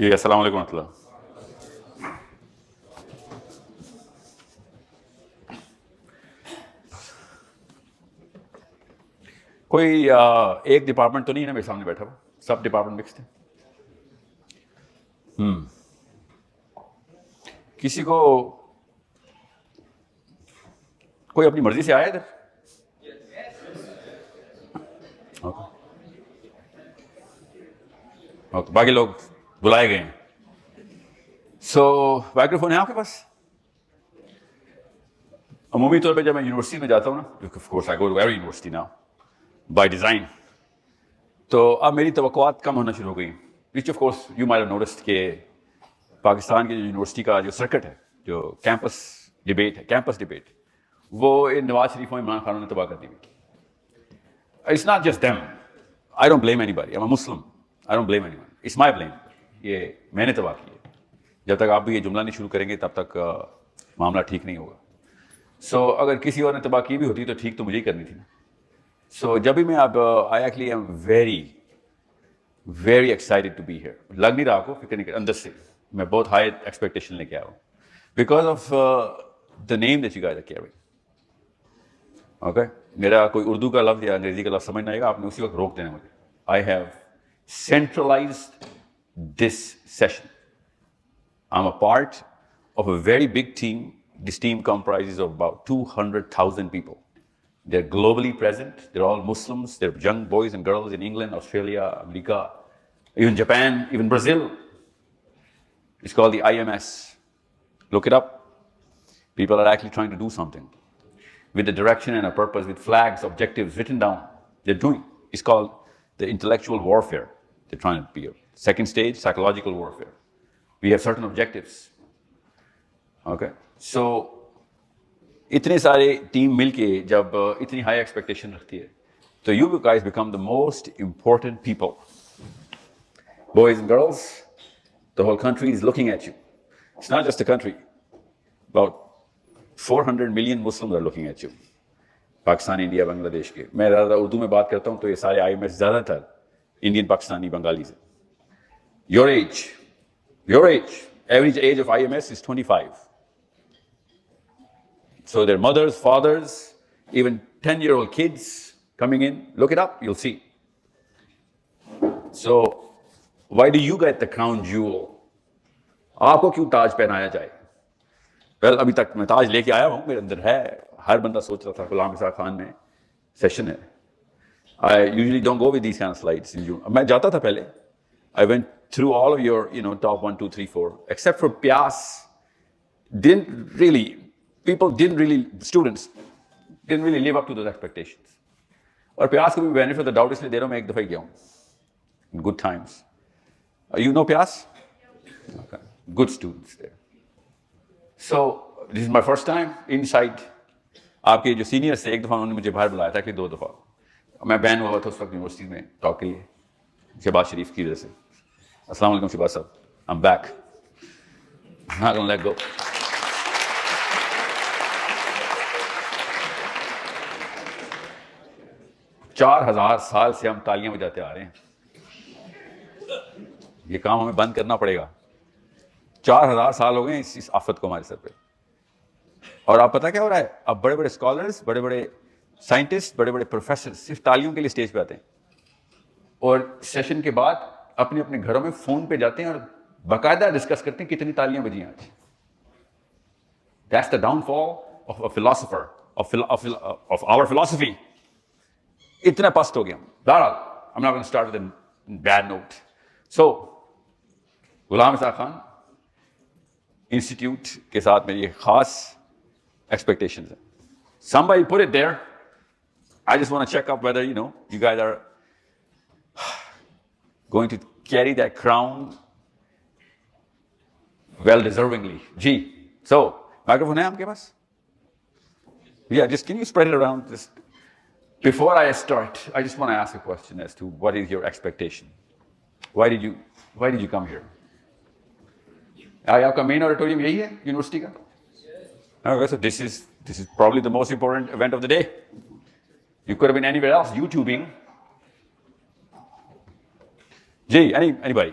جی السلام علیکم ورحمۃ اللہ. کوئی ایک ڈپارٹمنٹ تو نہیں ہے نا میرے سامنے بیٹھا ہوا, سب ڈپارٹمنٹ مکسڈ ہیں. کسی کو کوئی اپنی مرضی سے آیا ادھر؟ اوکے, باقی لوگ بلائے گئے ہیں. سو مائکرو فون ہے آپ کے پاس؟ عمومی طور پہ جب میں یونیورسٹی میں جاتا ہوں نا, of course I go to every university now by design, تو اب میری توقعات کم ہونا شروع ہو گئی. Which of course you might have noticed کہ پاکستان کی جو یونیورسٹی کا جو سرکٹ ہے, جو کیمپس ڈبیٹ, وہ نواز شریف اور عمران خان نے تباہ کر دی ہوئی. It's not just them, I don't blame anybody, I am a Muslim, I don't blame anyone, it's my blame. یہ میں نے تباہ کی ہے. جب تک آپ بھی یہ جملہ نہیں شروع کریں گے تب تک معاملہ ٹھیک نہیں ہوگا. سو اگر کسی اور نے تباہ کی بھی ہوتی تو ٹھیک تو مجھے ہی کرنی تھی نا. سو جب بھی میں اب I actually am very very excited to be here. لگ نہیں رہا آپ کو, فکر نہیں کر, اندر سے میں بہت ہائی ایکسپیکٹیشن لے کے آیا ہوں because of the name that you guys are caring. Okay, میرا کوئی اردو کا لفظ یا انگریزی کا لفظ سمجھ نہ آئے گا, آپ نے اسی وقت روک دینا مجھے. I have centralised this session. I am a part of a very big team. This team comprises of about 200,000 people. They're globally present. They're all Muslims. They're young boys and girls in England, Australia, America, even Japan, even Brazil. It's called the IMS. Look it up. People are actually trying to do something with a direction and a purpose, with flags, objectives written down. They're doing. It's called the intellectual warfare. They're trying to be a second stage, psychological warfare. We have certain objectives. Okay. سو اتنے سارے team مل کے جب اتنی high expectation رکھتی ہے تو you guys become the most important people. Boys and girls, the whole country is looking at you. It's not just a country. About 400 million Muslims are looking at you. Pakistan, India, Bangladesh کے. میں زیادہ اردو میں بات کرتا ہوں تو یہ سارے آئی ایم ایس زیادہ تر انڈین, پاکستانی, بنگالی سے. Your age, average age of IMS is 25. So their mothers, fathers, even 10-year-old kids coming in. Look it up, you'll see. So why do you get the crown jewel? آپ کو کیوں تاج پہنایا جائے؟ Well ابھی تک میں تاج لے کے آیا ہوں, میرے اندر ہے. ہر بندہ سوچ رہا تھا غلام اسحاق خان میں سیشن ہے. I usually don't go with these kind of slides. میں جاتا تھا پہلے. I went through all of your top 1, 2, 3, 4 except for Pyas. Students didn't really live up to those expectations. اور پیاس کو بھی benefit of the doubt اس لیے دے رہا ہوں, میں ایک دفعہ گیا ہوں in good times. You know پیاس? Okay. Good students there. So this is my first time inside. آپ کے جو سینئرس تھے, ایک دفعہ انہوں نے مجھے باہر بلایا تھا کہ 2 دفعہ. میں بین ہوا تھا اس وقت یونیورسٹی میں ٹاک کے لیے, شہباز شریف کی وجہ سے. السلام علیکم شہباز صاحب, I'm back. I'm not gonna let go. چار 4,000 سال سے ہم تالیاں بجاتے آ رہے ہیں. یہ کام ہمیں بند کرنا پڑے گا. 4,000 سال ہو گئے اس آفت کو ہمارے سر پہ. اور آپ پتہ کیا ہو رہا ہے, اب بڑے بڑے اسکالرس, بڑے بڑے سائنٹسٹ, بڑے بڑے پروفیسر صرف تالیوں کے لیے اسٹیج پہ آتے ہیں, اور سیشن کے بعد اپنے اپنے گھروں میں فون پہ جاتے ہیں اور باقاعدہ ڈسکس کرتے ہیں کتنی تالیاں بجی ہیں آج. That's the downfall of a philosopher, of our philosophy. اتنا پست ہو گیا. بہرحال I'm not going to start with a bad note. So Ghulam Ishaq Khan institute کے ساتھ میری ایک خاص ایکسپیکٹیشنز ہیں. Somebody put it there. I just want to check up whether you guys are going to carry that crown well deservingly. G, so microphone ہے آپ کے پاس? Yeah, just can you spread it around? Just before I start, I just want to ask a question as to what is your expectation? Why did you come here? آپ کا مین auditorium یہی ہے university کا؟ Okay, so this is probably the most important event of the day. You could have been anywhere else YouTubing. G, anybody?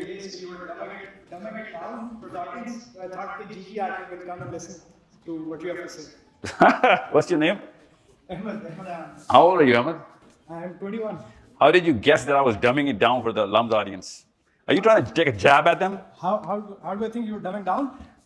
realized you were dumbing it down for talking, so I thought the GIKI article will come and listen to what you have to say. What's your name? Ahmed. How old are you, Ahmed? I am 21. How did you guess that I was dumbing it down for the Lums audience? Are you trying to take a jab at them? How do I think you were dumbing down?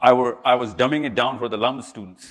I was dumbing it down for the Lums students?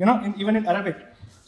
you know, even in Arabic.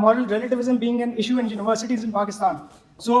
moral relativism being an issue in universities in Pakistan. So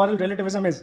moral relativism is.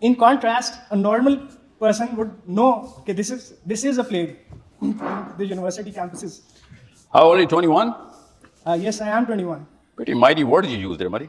in contrast, a normal person would know that this is a plague in the university campuses. How old are you, 21? Yes, I am 21. Pretty mighty word you use there, buddy.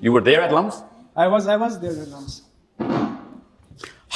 You were there at Lums? I was there at Lums.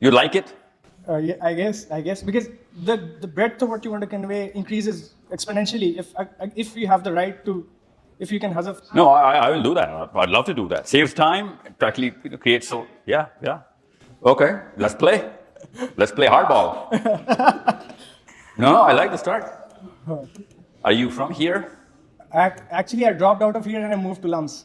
You like it? Yeah, I guess because the breadth of what you want to convey increases exponentially if you have the right to, if you can hazaf. No, I will do that. I'd love to do that. Saves time. It actually creates so yeah. Okay, let's play. Let's play hardball. No, I like the start. Are you from here? Actually, I dropped out of here and I moved to Lums.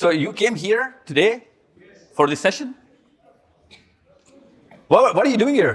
So you came here today for this session? What are you doing here?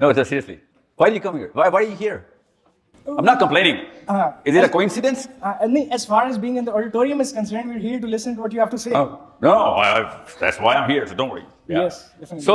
No, seriously. Why do you come here? Why are you here? I'm not complaining. Is it a coincidence? As far as being in the auditorium is concerned, we're here to listen to what you have to say. No, that's why I'm here, so don't worry. Yeah. Yes, definitely. So,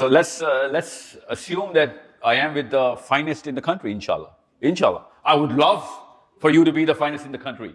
So let's assume that I am with the finest in the country, inshallah. Inshallah. I would love for you to be the finest in the country.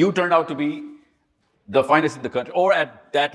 you turned out to be the finest in the country or at that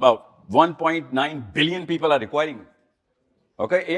about 1.9 billion people are requiring. Okay?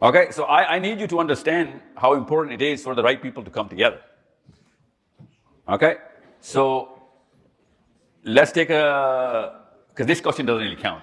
Okay? So I need you to understand how important it is for the right people to come together. Okay? So let's take because this question doesn't really count.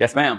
Yes ma'am.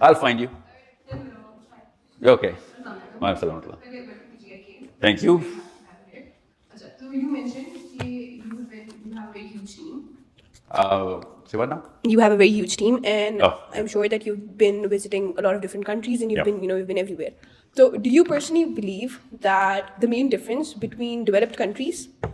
I'll find you. Okay. Thank you. So you mentioned you have a very huge team. Say what now? You have a very huge team, and Oh. I'm sure that you've been visiting a lot of different countries, and you've been everywhere. So, do you personally believe that the main difference between developed countries,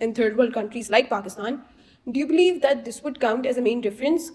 and third world countries like Pakistan, do you believe that this would count as a main difference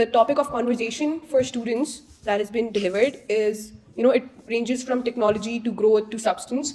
the topic of conversation for students that has been delivered is, it ranges from technology to growth to substance,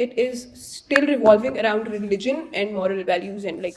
it is still revolving around religion and moral values and like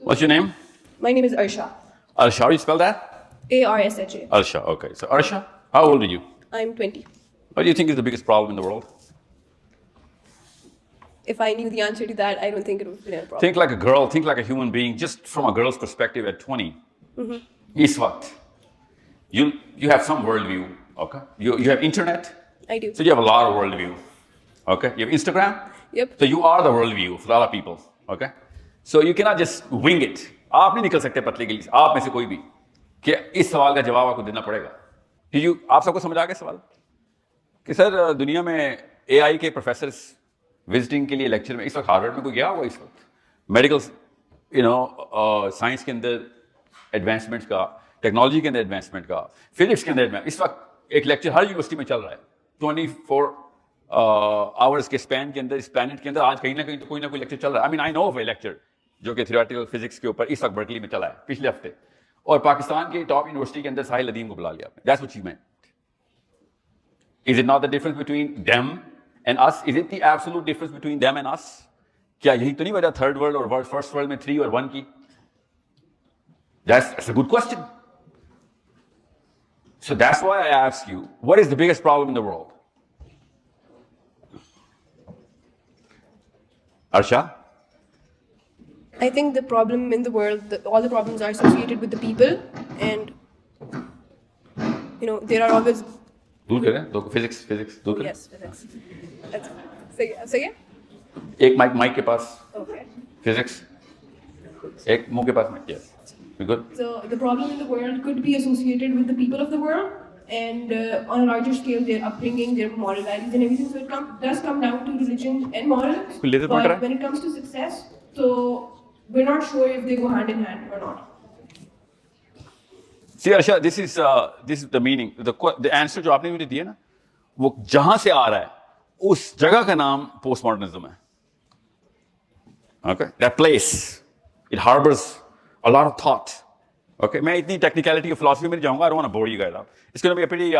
What's your name? My name is Arsha. Arsha, how do you spell that? ARSHA. Arsha, okay. So Arsha, how old are you? I'm 20. What do you think is the biggest problem in the world? If I knew the answer to that, I don't think it would be a problem. Think like a girl, think like a human being, just from a girl's perspective at 20. Is what? You have some worldview, okay? You have internet. I do. So you have a lot of worldview, okay? You have Instagram. Yep. So you are the worldview of a lot of people, okay? So you cannot just wing it. آپ نہیں نکل سکتے پتلی گلی سے, آپ میں سے کوئی بھی, کہ اس سوال کا جواب آپ کو دینا پڑے گا. آپ سب کو سمجھ آ گیا سوال کہ سر دنیا میں اے آئی کے پروفیسرس وزٹنگ کے لیے لیکچر میں, اس وقت ہارورڈ میں کوئی گیا ہوگا اس وقت میڈیکل سائنس کے اندر ایڈوانسمنٹ کا, ٹیکنالوجی کے اندر ایڈوانسمنٹ کا, فزکس کے اندر اس وقت ایک لیکچر ہر یونیورسٹی میں چل رہا ہے 24 آورس کے اسپین کے اندر, اس پلانٹ کے اندر آج کہیں نہ کہیں تو کوئی نہ کوئی لیکچر چل رہا ہے. آئی مین آئی نو آف اے لیکچر جو کہ تھیوریٹیکل فزکس کے اوپر اس وقت برکلی میں چلا ہے پچھلے ہفتے, اور پاکستان کی ٹاپ یونیورسٹی کے اندر ساحل ادیم کو بلا لیا آپ نے. That's what you meant. Is it not the difference between them and us? Is it the absolute difference between them and us? کیا یہی تو نہیں وجہ تھرڈ ورلڈ اور فرسٹ ورلڈ میں 3 اور 1 کی؟ That's a good question. So that's why I ask you, what is the biggest problem in the world? Arsha? I think the problem in the world, all the problems are associated with the people, and there are always. دور کریں دو physics دور کریں. Yes, physics. صحیح ہے. ایک mic کے پاس physics, ایک منہ کے پاس mic. Yes. We good? So the problem in the world could be associated with the people of the world, and on a larger scale, their upbringing, their moral values, and everything. So it does come down to religion and morals. But when it comes to success, so we're not sure if they go hand in hand or not. See, Arsha, this is the meaning. The answer جو آپ نے مجھے دیا نا, وہ جہاں سے آ رہا ہے اس جگہ کا نام پوسٹ ماڈرنزم ہے. Okay? That place, it harbors a lot of thought. Okay? میں اتنی ٹیکنیکلٹی کی فلاسفی میں نہیں جاؤں گا. I don't want to bore you guys up. It's going to be a pretty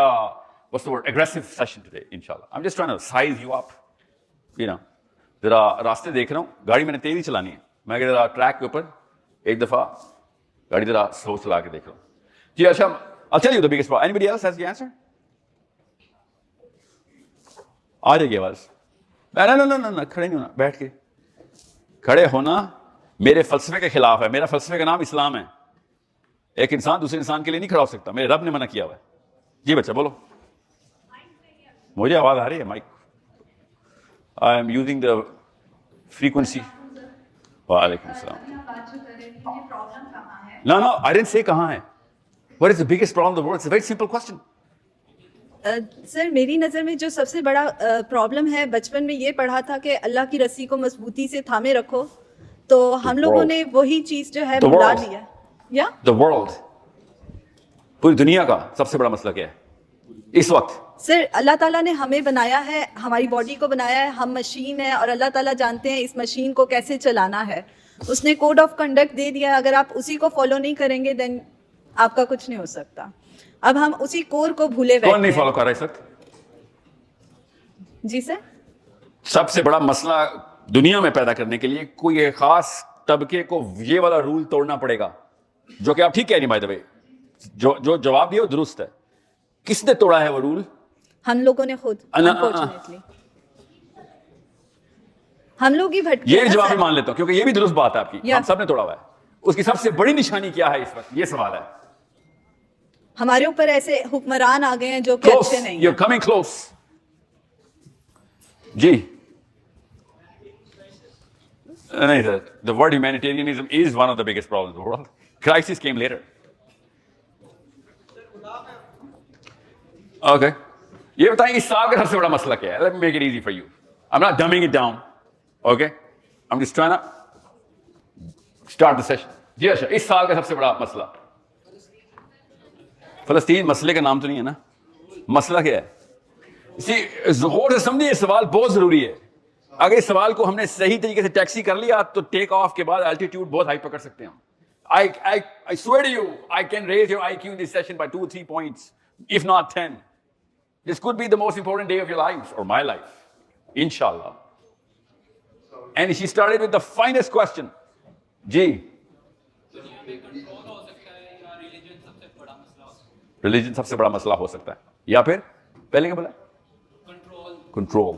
what's the word, aggressive session today, inshallah. I'm just trying to size you up. ذرا راستے دیکھ رہا ہوں, گاڑی میں نے تیزی چلانی ہے, میں ذرا ٹریک کے اوپر ایک دفعہ گاڑی ذرا سلو چلا کے دیکھ رہا ہوں. جی اچھا, I'll tell you the biggest problem. Anybody else has the answer? آ جائے گی آواز. نہ کھڑے نہیں ہونا, بیٹھ کے. کھڑے ہونا میرے فلسفے کے خلاف ہے. میرا فلسفے کا نام اسلام ہے. ایک انسان دوسرے انسان کے لیے نہیں کھڑا ہو سکتا, میرے رب نے منع کیا ہوا ہے. جی بچہ بولو. مجھے آواز آ رہی ہے mic. I am using the frequency. وعلیکم السلام. No, I didn't say کہاں ہے. What is the biggest problem in the world? It's a very simple question. سر میری نظر میں جو سب سے بڑا پرابلم ہے, بچپن میں یہ پڑھا تھا کہ اللہ کی رسی کو مضبوطی سے تھامے رکھو, تو ہم لوگوں نے وہی چیز جو ہے بھلا لیا. یا The world, پوری دنیا کا سب سے بڑا مسئلہ کیا ہے اس وقت؟ سر اللہ تعالیٰ نے ہمیں بنایا ہے, ہماری باڈی کو بنایا ہے, ہم مشین ہے, اور اللہ تعالیٰ جانتے ہیں اس مشین کو کیسے چلانا ہے. اس نے کوڈ آف کنڈکٹ دے دیا ہے, اگر آپ اسی کو فالو نہیں کریں گے دین آپ کا کچھ نہیں ہو سکتا. اب ہم اسی کور کو بھولے بیٹھے ہیں. کون نہیں فالو کر رہا ہے اس وقت؟ جی سر, سب سے بڑا مسئلہ دنیا میں پیدا کرنے کے لیے کوئی ایک خاص طبقے کو یہ والا رول توڑنا پڑے گا, جو کہ آپ ٹھیک کہہ نہیں بائی دا وے, جو جواب دیا وہ درست ہے. کس نے توڑا ہے وہ رول؟ ہم لوگوں نے خود. انفارچونیٹلی ہم لوگ ہی بھٹکے. یہ جواب بھی مان لیتا ہوں کیونکہ یہ بھی درست بات ہے آپ کی, ہم سب نے توڑا ہوا ہے. اس کی سب سے بڑی نشانی کیا ہے اس وقت, یہ سوال ہے. ہمارے اوپر ایسے حکمران آ گئے ہیں جو کہ اچھے نہیں ہیں. You're coming close. جی نہیں سر, the word humanitarianism is one of the biggest problems in the world. Crisis came later. Okay. یہ بتائیں اس سال کا سب سے بڑا مسئلہ کیا ہے؟ Let me make it easy for you. I'm not dumbing it down. Okay. I'm just trying to start the session. جی اچھا, اس سال کا سب سے بڑا مسئلہ فلسطین. مسئلے کا نام تو نہیں ہے نا, مسئلہ کیا ہے؟ غور سے سمجھیے, یہ سوال بہت ضروری ہے. اگر اس سوال کو ہم نے صحیح طریقے سے ٹیکسی کر لیا تو ٹیک آف کے بعد الٹیٹیوڈ بہت ہائی پکڑ سکتے ہیں ہم. I swear to you, I can raise your IQ in this session by 2 or 3 points, if not 10. This could be the most important day of your lives or my life, inshallah. And she started with the finest question. Ji. Religion سب سے بڑا مسئلہ ہو سکتا ہے, یا پھر پہلے کیا بولا؟ کنٹرول.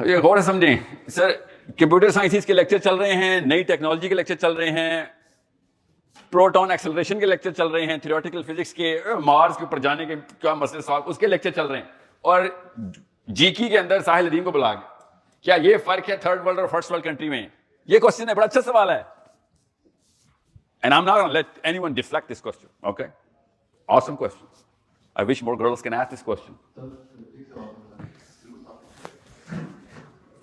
یہ غور سے سمجھیں سر, کمپیوٹر سائنسز کے لیکچر چل رہے ہیں, نئی ٹیکنالوجی کے لیکچر چل رہے ہیں, پروٹون ایکسلریشن کے لیکچر چل رہے ہیں, تھیوریٹیکل فزکس کے, مارس کے اوپر جانے کے کیا مسئلے سالو, اس کے لیکچر چل رہے ہیں, اور جیکی کے اندر ساحل ادیم کو بلا کے. کیا یہ فرق ہے تھرڈ ورلڈ اور فرسٹ ورلڈ کنٹری میں؟ یہ کوشچن ہے, بڑا اچھا سوال ہے. And I'm not going to let anyone deflect this question, okay? Awesome question. I wish more girls can ask this question.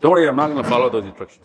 Don't worry, I'm not going to follow those instructions.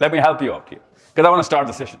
Let me help you out here, because I want to start the session.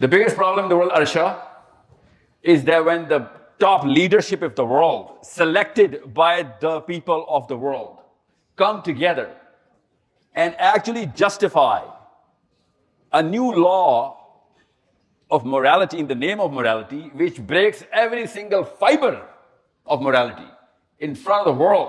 The biggest problem in the world, Arsha, is that when the top leadership of the world, selected by the people of the world, come together and actually justify a new law of morality in the name of morality, which breaks every single fiber of morality in front of the world.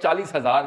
40,000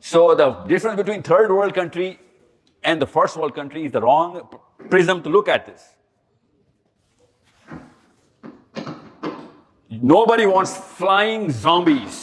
So the difference between third world country and the first world country is the wrong prism to look at this. Nobody wants flying zombies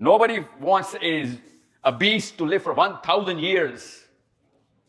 Nobody wants a beast to live for 1,000 years.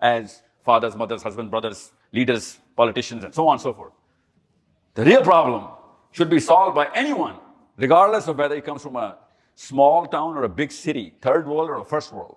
as fathers, mothers, husbands, brothers, leaders, politicians, and so on and so forth. The real problem should be solved by anyone, regardless of whether it comes from a small town or a big city, third world or a first world.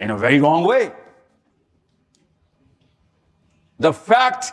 in a very wrong way. The fact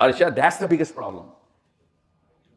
Arsha, that's the biggest problem.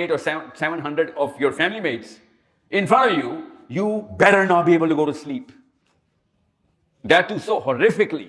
8 or 700 of your family mates in front of you, you better not be able to go to sleep. That too so horrifically.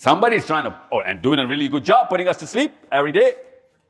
Somebody is trying to and doing a really good job putting us to sleep every day.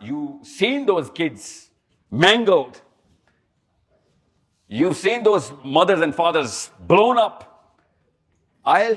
you seen those kids mangled, you've seen those mothers and fathers blown up. I'll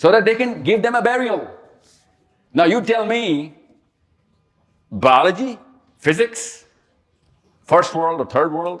so that they can give them a burial. Now you tell me, biology, physics, first world or third world?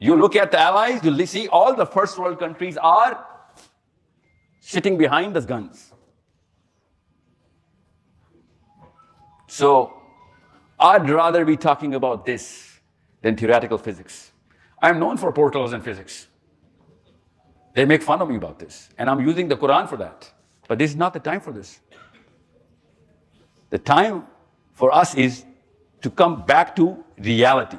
you look at the allies, you'll see all the first world countries are sitting behind the guns. So I'd rather be talking about this than theoretical physics. I'm known for portals and physics. They make fun of me about this, and I'm using the Quran for that. But this is not the time for this. The time for us is to come back to reality.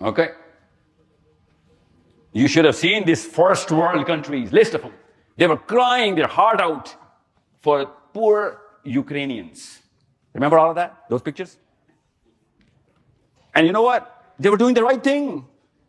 Okay, you should have seen these first world countries, list of them. They were crying their heart out for poor Ukrainians. Remember all of that, those pictures? And you know what? They were doing the right thing.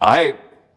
I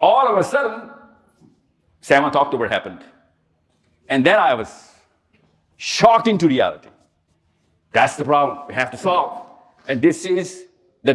All of a sudden 7th October happened. And then I was shocked into reality. That's the problem we have to solve. And this is the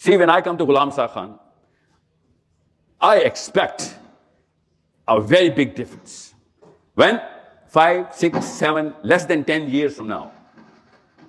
See, when I come to Ghulam Shah Khan, I expect a very big difference. When 5, 6, 7, less than 10 years from now,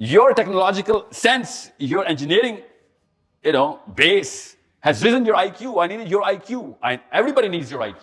Your technological sense, your engineering, base has risen your IQ. I needed your IQ. Everybody needs your IQ.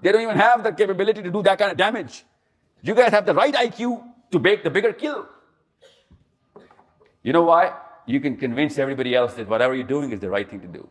they don't even have the capability to do that kind of damage. You guys have the right IQ to make the bigger kill. You know why? You can convince everybody else that whatever you're doing is the right thing to do.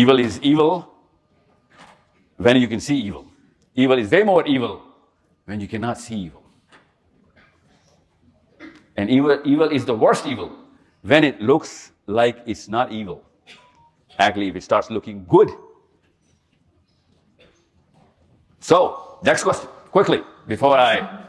Evil is evil when you can see evil. Evil is way more evil when you cannot see evil. And evil is the worst evil when it looks like it's not evil. Actually, if it starts looking good. So, next question, quickly, before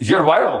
you're viral.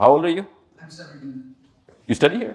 How old are you? I'm 17. You study here?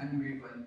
I'm grade 1.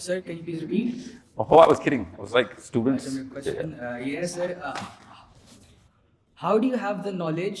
Sir, can you please repeat? Oh, I was kidding. I was like students. My question. Yes, sir. How do you have the knowledge,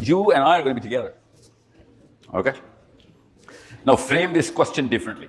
you and I are going to be together. Okay? Now frame this question differently.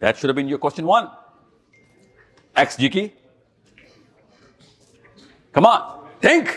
That should have been your question 1. GIKI. Come on, think.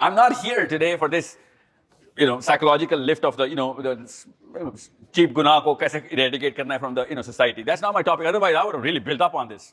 I'm not here today for this psychological lift of the the cheap guna ko kaise eradicate karna hai from the society. That's not my topic. Otherwise I would have really built up on this.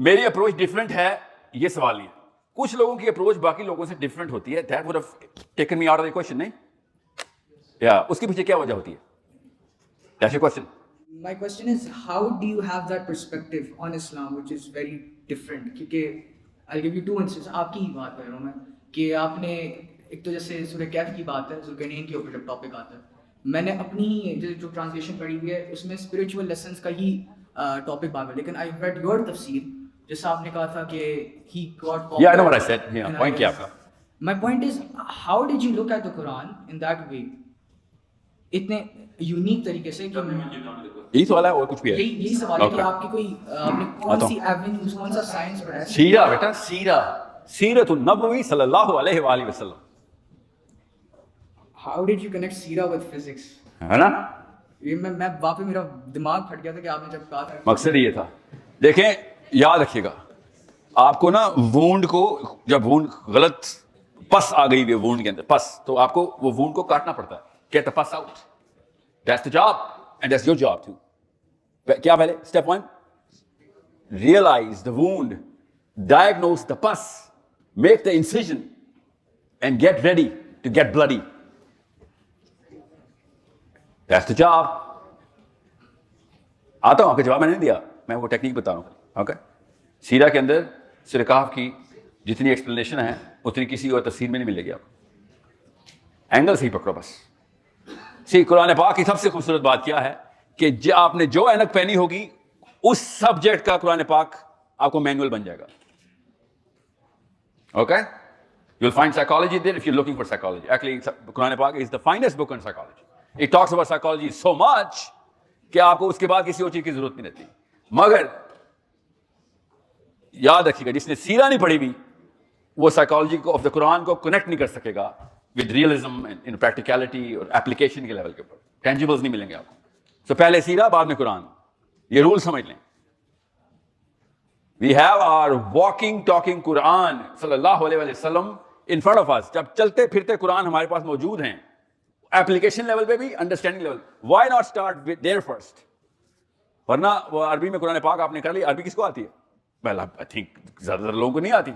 میری approach different ہے یہ سوال نہیں ہے. کچھ لوگوں کی approach باقی لوگوں سے ڈفرینٹ ہوتی ہے. That would have taken me out of the question. نہیں یا اس کے پیچھے کیا وجہ ہوتی ہے؟ That's your question. My question is, how do you have that perspective on Islam, which is very different? کیونکہ I'll give you two instances. آپ کی ہی بات کر رہا ہوں میں کہ آپ نے ایک تو جیسے سورہ کہف کی بات ہے, ذوالقرنین کے اوپر جب ٹاپک آتا ہے, میں نے اپنی جو ٹرانسلیشن پڑھی ہوئی ہے اس میں اسپرچوئل لیسنس کا ہی ٹاپک بات ہے, لیکن آئی ریڈ یور تفسیر جیسا آپ نے کہا تھا کہ he got popular. Yeah, I know what I said. Yeah, point کیا آپ کا. My point is, how did you look at the Quran in that way? اتنے یونیک طریقے سے کہ یہی سوال ہے اور کچھ بھی ہے. یہی سوال ہے کہ آپ کی کوئی آپ نے کون سی ایونیوز کون سا سائنس پڑھا ہے؟ سیرہ بیٹا, سیرت النبوی صلی اللہ علیہ وآلہ وسلم. How did you connect سیرہ with physics? ہے نا, یہ میں واپس میرا دماغ پھٹ گیا تھا کہ آپ نے جب کہا تھا. مقصد یہ تھا. دیکھیں یاد رکھیے گا, آپ کو نا وونڈ کو جب وونڈ غلط پس آ گئی ہے وونڈ کے اندر پس, تو آپ کو وہ وونڈ کو کاٹنا پڑتا ہے. Get the pus out. That's the job, and that's your job too. کیا پہلے step 1, realize the wound, diagnose the pus, make the incision, and get ready to get bloody. That's the job. آتا ہوں, آپ کا جواب میں نے نہیں دیا, میں وہ ٹیکنیک بتا رہا ہوں. اوکے, سیرہ کے اندر سورہ کہف کی جتنی ایکسپلینیشن ہے اتنی کسی اور تفسیر میں نہیں ملے گی آپ کو. اینگل صحیح پکڑو بس. قرآن پاک کی سب سے خوبصورت بات کیا ہے کہ آپ نے جو اینک پہنی ہوگی اس سبجیکٹ کا قرآن پاک آپ کو مینول بن جائے گا. Okay, you will find psychology there if you looking for psychology. Actually Quran پاک is the finest book on psychology. It talks about psychology so much کہ آپ کو اس کے بعد کسی اور چیز کی ضرورت نہیں رہتی. مگر یاد رکھیے گا, جس نے سیرہ نہیں پڑھی ہوئی وہ سائیکالوجی کو آف دا قرآن کو کنیکٹ نہیں کر سکے گا ود ریئلزم ان پریکٹیکلٹی اور اپلیکیشن کے لیول کے اوپر. ٹینجیبلز نہیں ملیں گے آپ کو. تو پہلے سیرہ بعد میں قرآن, یہ رول سمجھ لیں. We have our walking talking Quran صلی اللہ علیہ وسلم ان فرنٹ آف اس. جب چلتے پھرتے قرآن ہمارے پاس موجود ہیں, اپلیکیشن لیول پہ بھی, understanding level. Why not start with their first? ورنہ وہ عربی میں قرآن پاک آپ نے کر لی. عربی کس کو آتی ہے؟ ویل آئی تھنک زیادہ تر لوگوں کو نہیں آتی.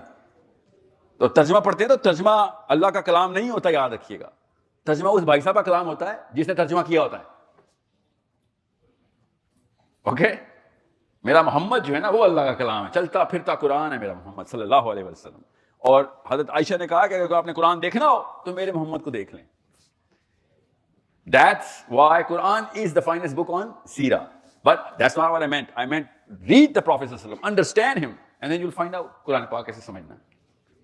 تو ترجمہ پڑھتے ہیں تو ترجمہ اللہ کا کلام نہیں ہوتا, یاد رکھیے گا. ترجمہ اس بھائی صاحب کا کلام ہوتا ہے جس نے ترجمہ کیا ہوتا ہے. اوکے, میرا محمد جو ہے نا وہ اللہ کا کلام ہے, چلتا پھرتا قرآن ہے میرا محمد صلی اللہ علیہ وسلم. اور حضرت عائشہ نے کہا کہ اگر آپ نے قرآن دیکھنا ہو تو میرے محمد کو دیکھ لیں. That's why Quran is the finest book on Sirah. But that's not what I meant. I meant read the Prophet sallallahu alaihi wasallam, understand him, and then you'll find out قرآن پاک کیسے سمجھنا ہے.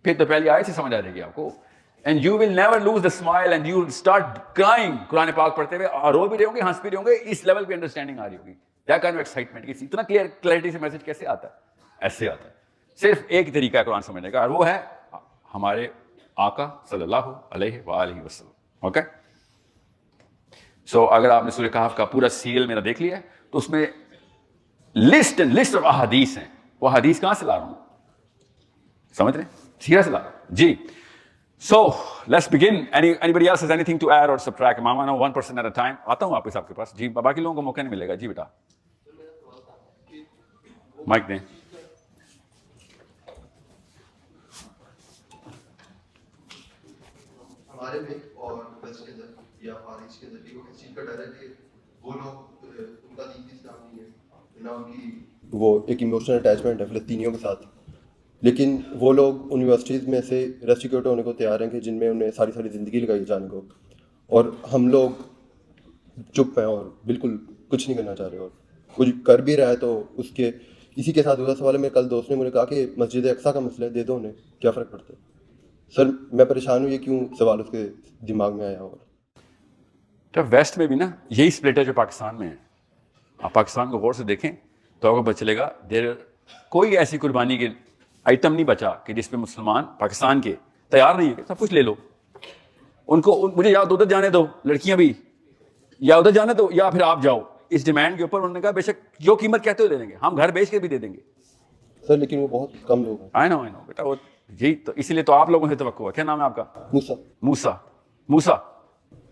پھر تو پہلی آیت سے سمجھ آ جائے گی آپ کو. And you will never lose the smile and you will start crying قرآن پاک پڑھتے ہوئے, اور رو بھی رہے ہوں گے, ہنس بھی رہے ہوں گے. اس لیول پہ انڈرسٹینڈنگ آ رہی ہوگی. That kind of excitement. اتنا کلیئرٹی سے میسج کیسے آتا ہے؟ ایسے آتا ہے. صرف ایک طریقہ ہے قرآن سمجھنے کا, اور وہ ہے ہمارے آقا صلی اللہ علیہ وآلہ وسلم. اوکے, سو اگر آپ نے سورہ کہف کا پورا سیریل میرا دیکھ لیا ہے تو اس میں لسٹ آف احادیث ہیں. وہ حدیث کہاں سے لا رہا ہوں, سمجھ رہے ہیں؟ سیرہ سے لا رہا ہوں جی. So let's begin. Anybody else has anything to add or subtract? Mama, no, 1% at a time. آتا ہوں واپس آپ کے پاس جی, باقی لوگوں کو موقع نہیں ملے گا. جی بیٹا مائک دیں. ہمارے میں اور ویسٹ کے اندر یا خارج کے اندر وہ کس چیز کا ڈر ہے کہ وہ لوگ ان کا دین اسلام نہیں ہے نہ, ان کی وہ ایک ایموشنل اٹیچمنٹ ہے فلسطینیوں کے ساتھ, لیکن وہ لوگ یونیورسٹیز میں سے ریسٹیکیوٹ ہونے کو تیار ہیں کہ جن میں انہیں ساری زندگی لگائی جانے کو, اور ہم لوگ چپ ہیں اور بالکل کچھ نہیں کرنا چاہ رہے, اور کچھ کر بھی رہا ہے تو اس کے اسی کے ساتھ. سوال ہے, میرے کل دوست نے مجھے کہا کہ مسجد اقصیٰ کا مسئلہ دے دو انہیں, کیا فرق پڑتا ہے؟ سر میں پریشان ہوں, یہ کیوں سوال اس کے دماغ میں آیا. اور ویسٹ میں بھی نا یہی سپلٹ ہے جو پاکستان میں ہے. آپ پاکستان کو غور سے دیکھیں تو آپ کو پتہ چلے گا دیر کوئی ایسی قربانی کے آئٹم نہیں بچا کہ جس پہ مسلمان پاکستان کے تیار نہیں ہے. سب کچھ لے لو, ان کو مجھے یا ادھر جانے دو, لڑکیاں بھی یا ادھر جانے دو یا پھر آپ جاؤ. اس ڈیمانڈ کے اوپر انہوں نے کہا بے شک جو قیمت کہتے ہوئے دے دیں گے, ہم گھر بیچ کے بھی دے دیں گے. سر لیکن وہ بہت کم لوگ ہیں. آئی نو بیٹا, وہ یہی تو اسی لیے تو آپ لوگوں سے توقع ہے. کیا نام ہے آپ کا؟ موسیٰ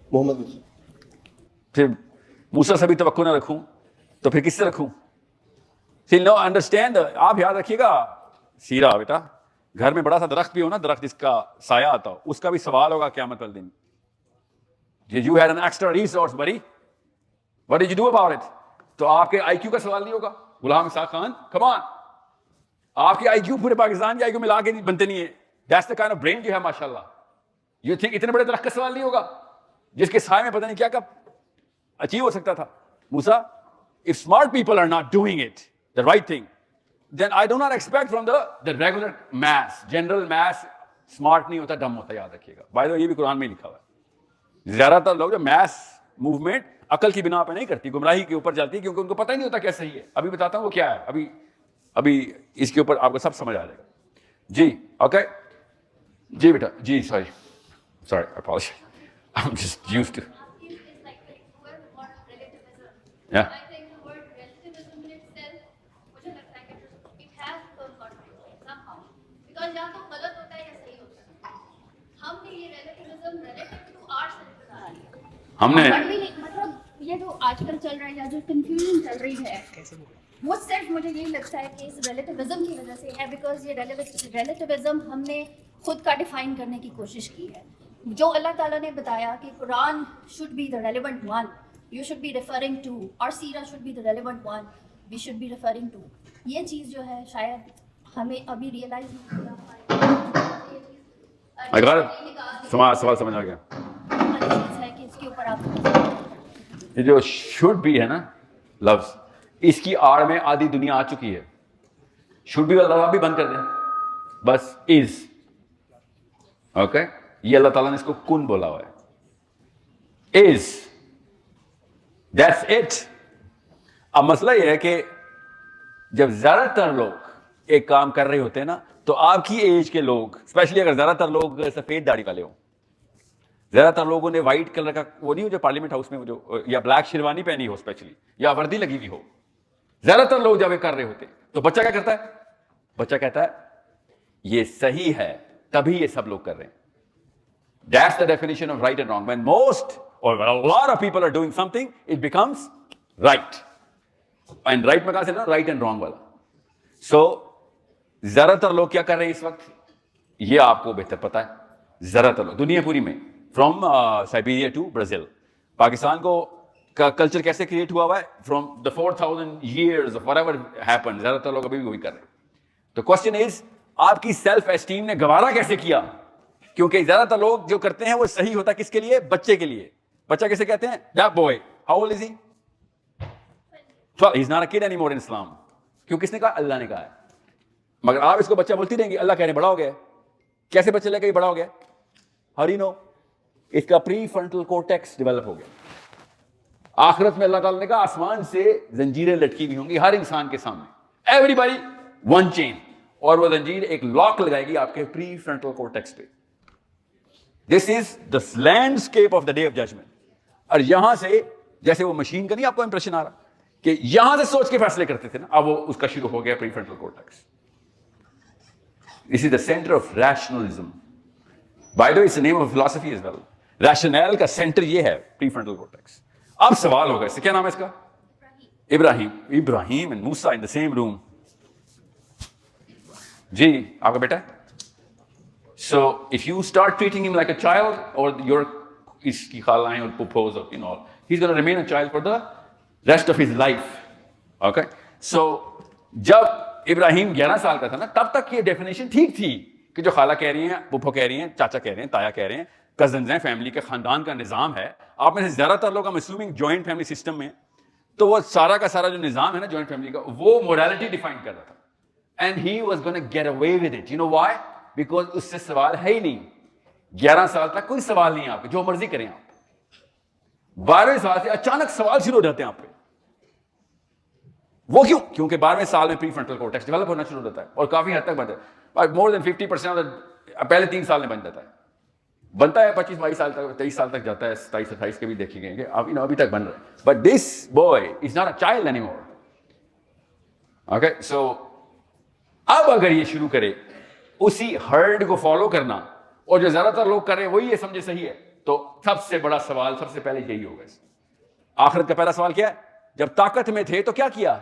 محمد موسیٰ. پھر موسیٰ سے بھی توقع نہ رکھوں تو پھر کس سے رکھوں؟ See, no, understand, آپ یاد رکھیے گا سیرا بیٹا, گھر میں بڑا سا درخت بھی ہو نا, درخت جس کا سایہ آتا ہو, اس کا بھی سوال ہوگا قیامت والے دن. You had an extra resource, buddy. What did you do about it? تو آپ کے آئی کیو کا سوال نہیں ہوگا. Ghulam Ishaq Khan, come on. آپ کے آئی کیو پورے پاکستان کے آئی کیو ملا کے بنتے نہیں ہے. That's the kind of brain you have, ماشاءاللہ. You think اتنے بڑے درخت کا سوال نہیں ہوگا جس کے سائے میں پتہ نہیں کیا کب اچیو ہو سکتا تھا. موسیٰ, if smart people are not doing it, the right thing, then I do not expect from the regular mass, general mass, smart نہیں ہوتا, ڈم ہوتا, یاد رکھیے گا. By the way, یہ بھی قرآن میں لکھا ہوا ہے. زیادہ تر لوگ جو میس موومنٹ عقل کی بنا پہ نہیں کرتی, گمراہی کے اوپر چلتی, کیونکہ ان کو پتہ ہی نہیں ہوتا کیا صحیح ہے. ابھی بتاتا ہوں وہ کیا ہے, ابھی اس کے اوپر آپ کو سب سمجھ آ جائے گا. جی اوکے, جی بیٹا, جی sorry, I apologize. I'm just used to. Yeah. I think the word relativism in itself, مجھے لگتا ہے کہ it has become contradictory somehow. Because یا تو غلط ہوتا ہے یا صحیح ہوتا ہے. ہم نے یہ relativism relative to ourselves بنا لیا. ہم نے مطلب یہ جو آج کل چل رہا ہے یا جو کنفیوژن چل رہی ہے, وہ صرف مجھے یہی لگتا ہے کہ اس ریلیٹیوزم کی وجہ سے ہے, بیکاز یہ ریلیٹیوزم ہم نے خود کا ڈیفائن کرنے کی کوشش کی ہے. جو اللہ تعالیٰ نے بتایا کہ قرآن should be the relevant one, you should be referring to, اور سیرہ should be the relevant one, we should be referring to. یہ چیز جو ہے شاید ہمیں ابھی ریئلائز نہیں سوال سمجھ آ گیا. چیز ہے کہ اس کے اوپر آپ یہ جو should be ہے نا لفظ, اس کی آڑ میں آدھی دنیا آ چکی ہے. should be والا لفظ بھی بند کر دیں, بس is. اوکے, یہ اللہ تعالیٰ نے اس کو کن بولا ہوا ہے, is. That's it. اب مسئلہ یہ ہے کہ جب زیادہ تر لوگ ایک کام کر رہے ہوتے ہیں نا, تو آپ کی ایج کے لوگ, اسپیشلی اگر زیادہ تر لوگ سفید داڑھی والے ہوں, زیادہ تر لوگوں نے وائٹ کلر کا وہ نہیں ہو جو پارلیمنٹ ہاؤس میں جو, یا بلیک شیروانی پہنی ہو اسپیشلی, یا وردی لگی ہوئی ہو, زیادہ تر لوگ جب یہ کر رہے ہوتے ہیں تو بچہ کیا کرتا ہے؟ بچہ کہتا ہے یہ صحیح ہے, تبھی یہ سب لوگ کر رہے ہیں. That's the definition of right and wrong. When most or when a lot of people are doing something, it becomes right. And right میں کہاں سے نا, right and wrong والا. So زیادہ تر لوگ کیا کر رہے ہیں اس وقت, یہ آپ کو بہتر پتا ہے. زیادہ تر لوگ دنیا پوری میں, from Siberia to Brazil, Pakistan کو کا کلچر کیسے کریٹ ہوا ہوا ہے, from the 4000 years of whatever happened, زیادہ تر لوگ ابھی بھی وہی کر رہے ہیں. تو کوشچن از, آپ کی سیلف اسٹیم نے گوارا کیسے کیا؟ کیونکہ زیادہ تر لوگ جو کرتے ہیں وہ صحیح ہوتا کس کے لیے؟ بچے کے لیے. بچہ کیسے کہتے ہیں؟ that boy, how old is he? 12. He's not a kid anymore in Islam. کیوں, کس نے کہا؟ اللہ نے کہا ہے. مگر آپ اس کو بچہ بولتی رہیں گی, اللہ کہہ رہے بڑا ہو گیا. کیسے بچے لے کے بڑا ہو گیا؟ how do you know? اس کا پری فرنٹل کورٹیکس ڈیولپ ہو گیا. آخرت میں اللہ تعالیٰ نے کہا آسمان سے زنجیریں لٹکی ہوئی ہوں گی ہر انسان کے سامنے, everybody one chain, اور وہ زنجیر ایک لاک لگائے گی آپ کے پری فرنٹل کورٹیکس پہ. This is the landscape of the day of judgment. اور یہاں سے جیسے وہ مشین کا نہیں آپ کو امپریشن آ رہا کہ یہاں سے سوچ کے فیصلے کرتے تھے نا, اب وہ اس کا شروع ہو گیا prefrontal cortex. This is the center of rationalism. By the way, it's the name of philosophy as well. Rationale کا سینٹر یہ ہے پری فرنٹل کورٹیکس. اب سوال ہوگا اس سے, کیا نام ہے اس کا؟ ابراہیم and Musa in the same room. جی آپ کا بیٹا ہے. So if you start treating him like a child, or your اس کی خالائیں اور پھوپھوز اور you know, he's going to remain a child for the rest of his life. Okay? So جب ابراہیم 11 سال کا تھا نا, تب تک یہ ڈیفینیشن ٹھیک تھی کہ جو خالہ کہہ رہی ہیں, پھوپھو کہہ رہی ہیں, چاچا کہہ رہے ہیں, تایا کہہ رہے ہیں, کزنز ہیں, فیملی کے خاندان کا نظام ہے. آپ میں سے زیادہ تر لوگ, I'm assuming joint family system میں, تو وہ سارا کا سارا جو نظام ہے نا جوائنٹ فیملی کا, وہ موریلٹی ڈیفائن کر رہا تھا. And he was going to get away with it. You know why? Because اس سے سوال ہے ہی نہیں. 11 سال تک کوئی سوال نہیں ہے آپ کے, جو مرضی کریں آپ. 12ویں سال سے اچانک سوال شروع ہو جاتے ہیں آپ پہ. وہ کیوں؟ کیونکہ 12ویں سال میں پری فرنٹل کورٹیکس ڈیولپ ہونا شروع ہوتا ہے, اور کافی حد تک بنتا ہے. مور دین 50% پہلے 3 سال میں بن جاتا ہے. بنتا ہے 25-22 سال تک, 23 سال تک جاتا ہے, 27-28 کے بھی دیکھیں گے, ابھی تک بن رہا ہے. But this boy is not a child anymore. Okay, so اب اگر یہ شروع کرے اسی ہرڈ کو فالو کرنا, اور جو زیادہ تر لوگ کر رہے ہیں وہی یہ سمجھے صحیح ہے, تو سب سے بڑا سوال سب سے پہلے یہی ہوگا. آخرت کا پہلا سوال کیا ہے؟ جب طاقت میں تھے تو کیا کیا؟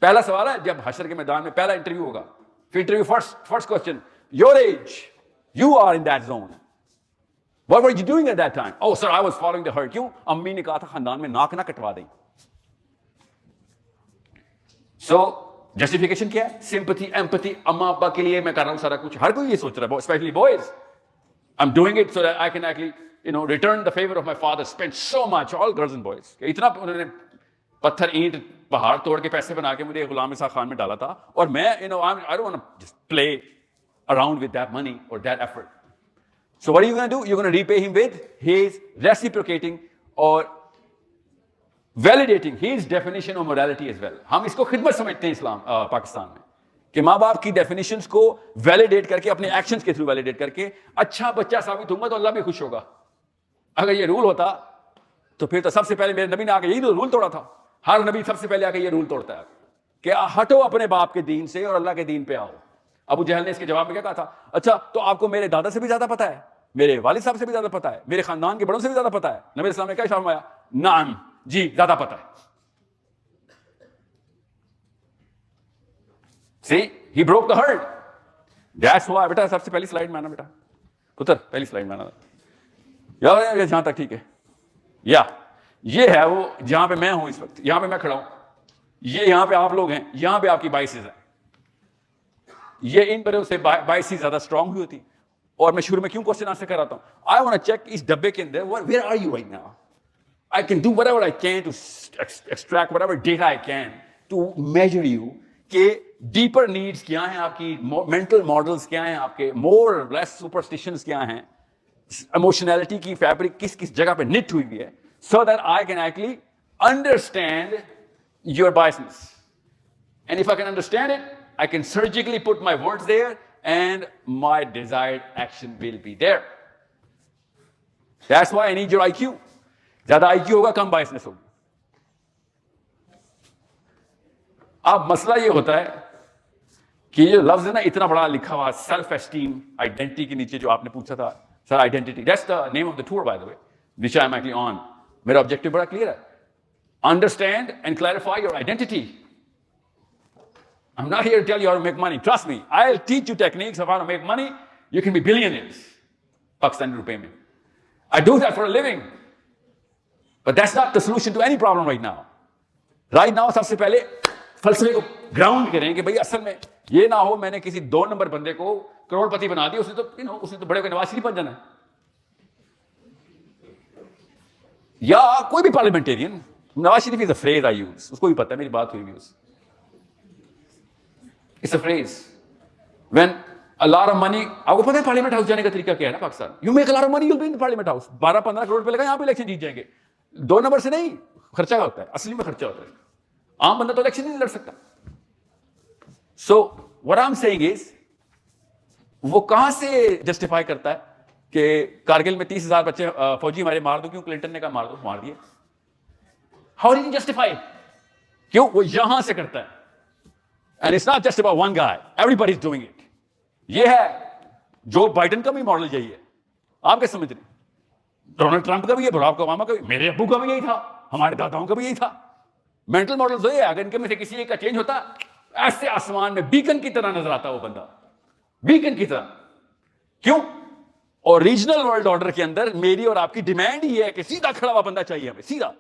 پہلا سوال ہے جب حشر کے میدان میں پہلا انٹرویو ہوگا, پھر interview first question, your age, you are in that zone, what were you doing at that time? Oh sir, I was following the herd. کیوں؟ امی نے کہا تھا خاندان میں ناک نہ کٹوا دیں. سو جسٹیفیکیشن کیا ہے؟ سمپتھی, ایمپتھی, اما ابا کے لیے میں کر رہا ہوں سارا کچھ. ہر کوئی یہ سوچ رہا ہے, especially boys. I'm doing it so that I can actually return the favor of my father. Spent so much, all girls and boys. کہ اتنا انہوں نے پتھر اینٹ پہاڑ توڑ کے پیسے بنا کے مجھے غلام رسا خان میں ڈالا تھا, اور میں I don't want to just play around with that money or that effort. So what are you going to do? You're going to repay him with his reciprocating or validating his definition of morality as well. ہم اس کو خدمت سمجھتے ہیں اسلام پاکستان میں, کہ ماں باپ کی ڈیفینیشنز کو ویلیڈیٹ کر کے, اپنے ایکشنز کے تھرو ویلیڈیٹ کر کے اچھا بچہ ثابت ہوگا تو اللہ بھی خوش ہوگا. اگر یہ رول ہوتا تو پھر تو سب سے پہلے میرے نبی نے آ کے یہی رول توڑا تھا. ہر نبی سب سے پہلے آ کے یہ رول توڑتا ہے کہ ہٹو اپنے باپ کے دین سے اور اللہ کے دین پہ آؤ. ابو جہل نے اس کے جواب میں کیا کہا تھا؟ اچھا تو آپ کو میرے دادا سے بھی زیادہ پتا ہے, میرے والد صاحب سے بھی زیادہ پتا ہے, میرے خاندان کے بڑوں سے بھی زیادہ پتا ہے. نبی اسلام نے کیا فرمایا؟ نعم, جی زیادہ پتا ہے. See, he broke the herd. That's why. بیٹا سب سے پہلی سلائڈ میں آنا, بیٹا پتر پہلی سلائڈ میں آنا. یار جہاں تک ٹھیک ہے, یا یہ ہے وہ جہاں پہ میں ہوں اس وقت, یہاں پہ میں کھڑا ہوں, یہ یہاں پہ آپ لوگ ہیں, یہاں پہ آپ کی بائسز ہیں. یہ ان بڑوں سے بائسز زیادہ اسٹرانگ ہوئی ہوتی. اور میں شروع میں کیوں کوشچن آنسر کر رہا ہوں؟ I want to check اس ڈبے کے اندر where are you right now? I can do whatever I can to extract whatever data I can to measure you کہ ڈیپر نیڈس کیا ہیں آپ کی, مینٹل ماڈلس کیا ہیں آپ کے, مور لیس سپرسٹیشنز کیا ہیں, ایموشنلٹی کی فیبرک کس کس جگہ پہ نٹ ہوئی ہے, so that I can actually understand your biases. And if I can understand it, I can surgically put my words there and my desired action will be there. That's why I need your IQ. زیادہ IQ ہوگا کم biasness ہوگی. اب مسئلہ یہ ہوتا ہے کہ یہ لفظ ہے نا اتنا بڑا لکھا ہوا, سیلف اسٹیم, آئیڈینٹی کے نیچے جو آپ نے پوچھا تھا سر identity, that's the name of the tour by the way which I am actually on. میرا آبجیکٹو بڑا کلیئر ہے, understand and clarify your identity. I'm not here to tell you how to make money. Trust me, I'll teach you techniques of how to make money. You can be billionaires. Pakistani rupee mein. I do that for a living. But that's not the solution to any problem right now. Right now, سب سے پہلے فلسفے کو ground کریں کہ بھئی اصل میں یہ نہ ہو میں نے کسی 2 نمبر بندے کو کروڑ پتی بنا دیا, اس نے تو بڑے کو نواز شریف بن جانا ہے, یا کوئی بھی parliamentarian. Nawaz Sharif is a phrase I use. اس کو بھی پتہ ہے, میری بات ہوئی بھی اس. It's a phrase. When a lot of money, آپ کو پتہ ہے پارلیمنٹ ہاؤس جانے کا طریقہ کیا ہے نا Pakistan. You make a lot of money, you'll be in the parliament house. 12-15 crore پہ لگا, یہاں پہ الیکشن جیت جائیں گے. 2 نمبر سے نہیں خرچہ ہوتا ہے, اصلی میں خرچہ ہوتا ہے. عام بندہ تو الیکشن نہیں لڑ سکتا. So what I'm saying is, وہ کہاں سے جسٹیفائی کرتا ہے کہ کارگل میں 30,000 بچے فوجی ہمارے مار دو, کیوں کلنٹن نے کہا مار دو, مار دیے. How did he justify it? کیوں وہ یہاں سے کرتا ہے. And it's not just about one guy. Everybody's doing it. یہ ہے جو بائیڈن کا بھی ماڈل یہی ہے. آپ کیا سمجھ رہے ہیں؟ ڈونلڈ ٹرمپ کا بھی ہے, براک اوباما کا بھی, میرے ابو کا بھی یہی تھا, ہمارے داداؤں کا بھی یہی تھا. مینٹل ماڈل وہی ہے. اگر ان کے میں سے کسی ایک کا چینج ہوتا, ایسے آسمان میں بیکن کی طرح نظر آتا وہ بندہ, بیکن کی طرح. کیوں؟ اور ریجنل ورلڈ آرڈر کے اندر میری اور آپ کی ڈیمانڈ یہ ہے کہ سیدھا کھڑا ہوا بندہ چاہیے ہمیں, سیدھا,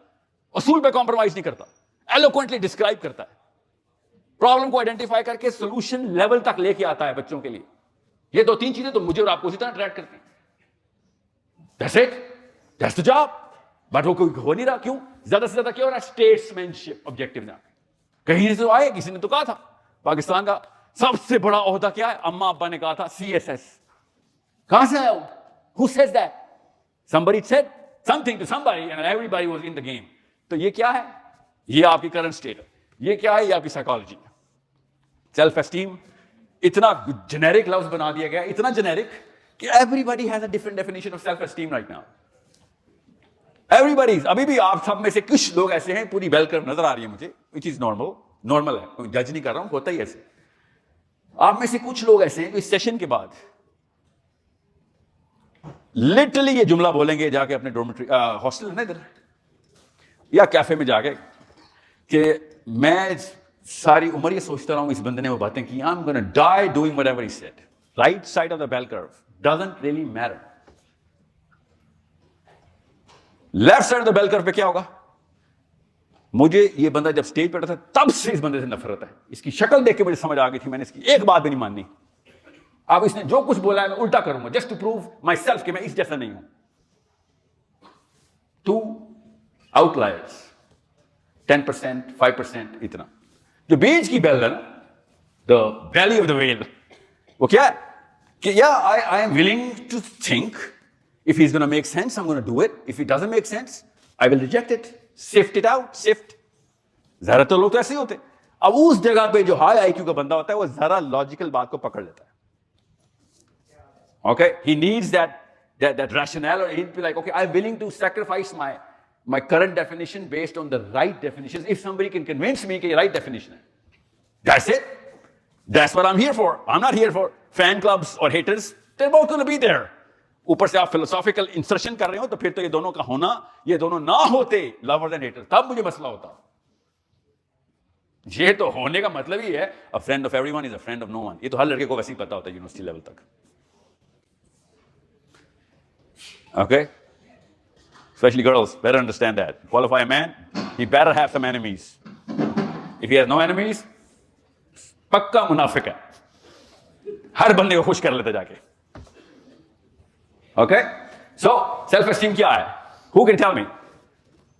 اصول پہ کمپرومائز نہیں کرتا, ایلوکوینٹلی ڈسکرائب کرتا ہے, پرابلم کو آئیڈینٹیفائی کر کے سولوشن لیول تک لے کے آتا ہے بچوں کے لیے. یہ 2-3 چیزیں تو مجھے اور آپ کو اسی طرح اٹریکٹ کرتی ہیں. That's it. That's the job. But وہ کوئی ہو نہیں رہا. کیوں؟ زیادہ سے زیادہ کیا ہو رہا ہے؟ اسٹیٹسمین شپ آبجیکٹو جہاں کہیں سے آئے, کسی نے تو کہا تھا پاکستان کا سب سے بڑا عہدہ کیا ہے, اما ابا نے کہا تھا CSS. کہاں سے آیا وہ؟ Who says that? Somebody said something to somebody and everybody was in the game. تو یہ کیا ہے؟ یہ آپ کی کرنٹ اسٹیٹ ہے. یہ کیا ہے؟ یہ آپ کی سائیکالوجی ہے. سیلف اسٹیم اتنا جنیرک لفظ بنا دیا گیا, اتنا جنیرک کہ everybody has a different definition of self esteem right now. Everybody, ابھی بھی آپ سب میں سے کچھ لوگ ایسے ہیں, پوری ویل کرو نظر آ رہی ہے مجھے, which is normal ہے, کوئی جج نہیں کر رہا ہوں, ہوتا ہی ایسے. آپ میں سے کچھ لوگ ایسے ہیں جو اس سیشن کے بعد لٹرلی یہ جملہ بولیں گے جا کے اپنے ڈورمیٹری ہاسٹل ہے نا ادھر یا کیفے میں جا کے کہ میں ساری عمر یہ سوچتا رہا ہوں اس بندے نے وہ باتیں کی, I'm gonna die doing whatever he said. Right side of the bell curve doesn't really matter. Left side of the bell curve پہ کیا ہوگا؟ مجھے یہ بندہ جب اسٹیج پہ بیٹھا تھا تب سے اس بندے سے نفرت ہے. اس کی شکل دیکھ کے مجھے سمجھ آ گئی تھی, میں نے اس کی ایک بات بھی نہیں ماننی. اب اس نے جو کچھ بولا ہے میں الٹا کروں گا just to prove myself کہ میں اس جیسا نہیں ہوں. ٹو آؤٹ لائرس 10%, 5% اتنا. جو بیچ کی بیل ہے نا, دا ویلی آف دا ویل, وہ کیا ہے کہ I am willing to think if he's going to make sense I'm going to do it, if it doesn't make sense I will reject it, sift it out, sift. زیادہ تر لوگ تو ایسے ہی ہوتے. اب اس جگہ پہ جو ہائی آئی کیو کا بندہ ہوتا ہے وہ ذرا لاجیکل بات کو پکڑ لیتا ہے. Okay, he needs that rationale, or he'll be like, okay, I'm willing to sacrifice my current definition based on the right definitions if somebody can convince me کہ یہ right definition ہے. That's it. That's what I'm here for. I'm not here for fan clubs or haters. They're both going to be there. اوپر سے آپ philosophical insertion کر رہے ہو تو پھر تو یہ دونوں کا ہونا, یہ دونوں نہ ہوتے lovers and haters, تب مجھے مسئلہ ہوتا. یہ تو ہونے کا مطلب ہی ہے a friend of everyone is a friend of no one. یہ تو ہر لڑکے کو ویسے ہی پتا ہوتا ہے یونیورسٹی لیول تک. Okay? Especially girls, better understand that. Qualify a man, he better have some enemies. If he has no enemies, پکا منافق ہے. ہر بندے کو خوش کر لیتا جا کے. Okay? So, self esteem کیا ہے؟ Who can tell me?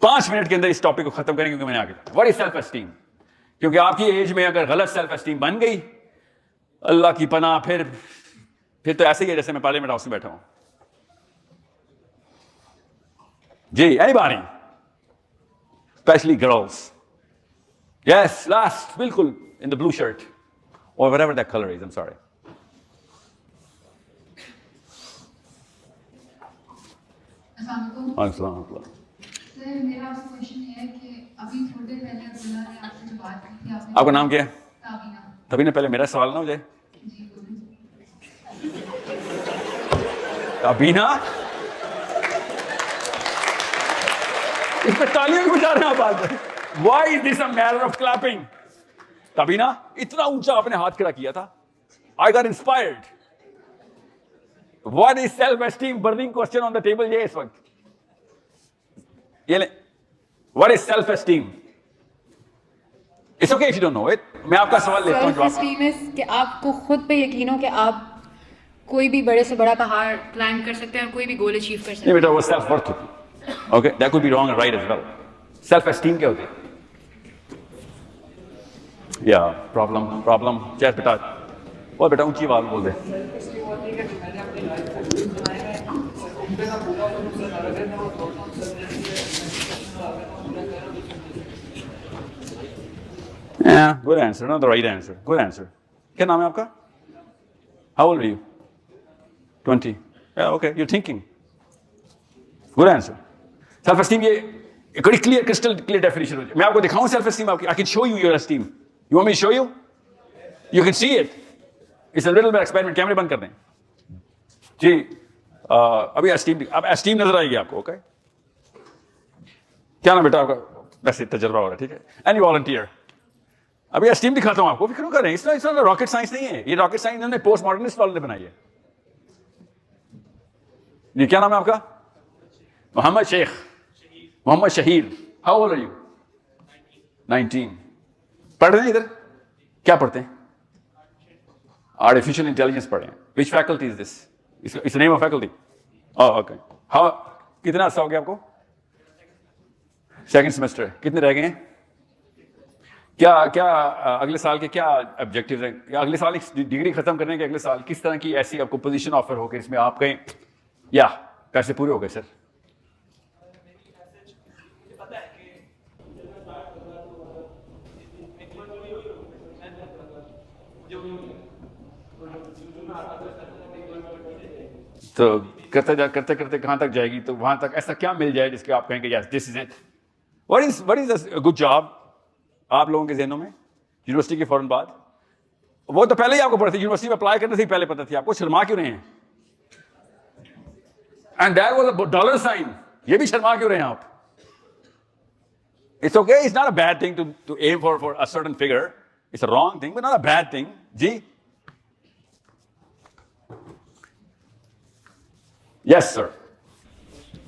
5 minute کے اندر اس ٹاپک کو ختم کریں کیونکہ میں نے آگے. What is self esteem? کیونکہ آپ کی ایج میں اگر غلط سیلف اسٹیم بن گئی, اللہ کی پناہ, پھر تو ایسے ہی ہے جیسے میں پارلیمنٹ ہاؤس میں بیٹھا ہوں. جی, anybody? Especially girls. Yes, last, بالکل, in the blue shirt. Or whatever that color is, I'm sorry. السلام علیکم. سر میرا آپ سے کوشچن یہ ہے کہ ابھی تھوڑی دیر پہلے عبداللہ نے آپ سے جو بات کی تھی, آپ کا نام کیا ہے؟ تابینہ. تبھی پہلے میرا سوال نہ ہو جائے. جی تابینہ, اس پہ تالیاں کیوں بجا رہے ہیں آپ آج؟ Why is this a matter of clapping? تابینہ, اتنا اونچا آپ نے ہاتھ کھڑا کیا تھا. I got inspired. What is self-esteem? Burning question on the table یہ اس وقت. یہ لیں. What is self-esteem? It's okay if you don't know it. میں آپ کا سوال لیتا ہوں. سیلف اسٹیم از کہ آپ کو خود پہ یقین ہو کہ آپ کوئی بھی بڑے سے بڑا پہاڑ کلائمب کر سکتے ہیں اور کوئی بھی گول اچیو کر سکتے ہیں. نہیں بیٹا, وہ سیلف ورتھ ہوتی ہے. Okay, that could be wrong and right as well. Self-esteem کیا ہوتی ہے؟ Yeah, problem. چیز بیٹا, اور بیٹا اونچی آواز بول دے. Yeah, good answer, not the right answer. Good answer. کیا نام ہے آپ کا؟ How old are you? 20. Yeah, okay, you're thinking. Good answer. Self esteem یہ بڑی کلیئر, کرسٹل کلیئر ڈیفینیشن ہوتی ہے. میں آپ کو دکھاؤں سیلف اسٹیم آپ کی. I can show you your esteem. You want me to show you? You can see it. It's a little bit experiment. کیمرے بند کر دیں. جی, ابھی اسٹیم, اب اسٹیم نظر آئے گی آپ کو. اوکے, کیا نام بیٹا آپ کا؟ ویسے تجربہ ہو رہا ہے, ٹھیک ہے. Any volunteer. ابھی اسٹیم دکھاتا ہوں آپ کو, فکر کر رہے ہیں. اس طرح راکٹ سائنس نہیں ہے یہ. راکٹ سائنس انہوں نے پوسٹ ماڈرنسٹ والوں نے بنائی ہے. یہ کیا نام ہے آپ کا؟ محمد شیخ, محمد شہیر. How old are you? 19. پڑھ رہے ہیں ادھر؟ کیا پڑھتے ہیں؟ آرٹیفیشیل انٹیلیجنس پڑھ رہے ہیں. Which faculty is this? It's the name of faculty. Oh, okay. کتنا عرصہ ہو گیا آپ کو؟ Second semester. کتنے رہ گئے ہیں؟ کیا اگلے سال کے کیا آبجیکٹیوز ہیں؟ اگلے سال ڈگری ختم کرنے کے اگلے سال کس طرح کی ایسی آپ کو پوزیشن آفر ہو کہ اس میں آپ کہیں یا پیسے پورے ہو گئے؟ سر تو کرتے کرتے کہاں تک جائے گی؟ تو وہاں تک ایسا کیا مل جائے جس کے آپ کہیں گے yes this is it. what is a good job آپ لوگوں کے ذہنوں میں یونیورسٹی کے فوراً بعد؟ وہ تو پہلے ہی آپ کو پڑھتے تھے, یونیورسٹی میں اپلائی کرنے سے پہلے پتہ تھی آپ کو. شرما کیوں رہے ہیں؟ And that was a dollar sign. یہ بھی شرما کیوں رہے ہیں آپ؟ It's okay, it's not a bad thing to aim for a certain figure. It's a wrong thing, but not a bad thing. Ji? Yes, sir.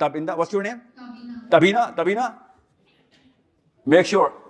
Tabinda, what's your name? Tabina. Make sure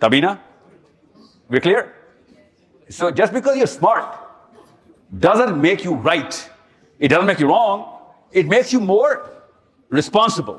Tabina, we're clear? So just because you're smart doesn't make you right. It doesn't make you wrong. It makes you more responsible.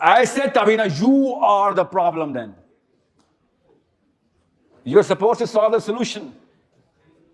I said Tabina, you are the problem then. You're supposed to solve the solution.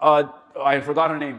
I forgot her name.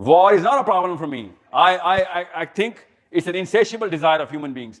War is not a problem for me. I think it's an insatiable desire of human beings.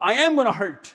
I am gonna hurt.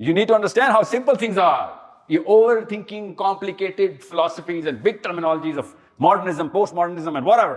You need to understand how simple things are. You're overthinking complicated philosophies and big terminologies of modernism, postmodernism and whatever.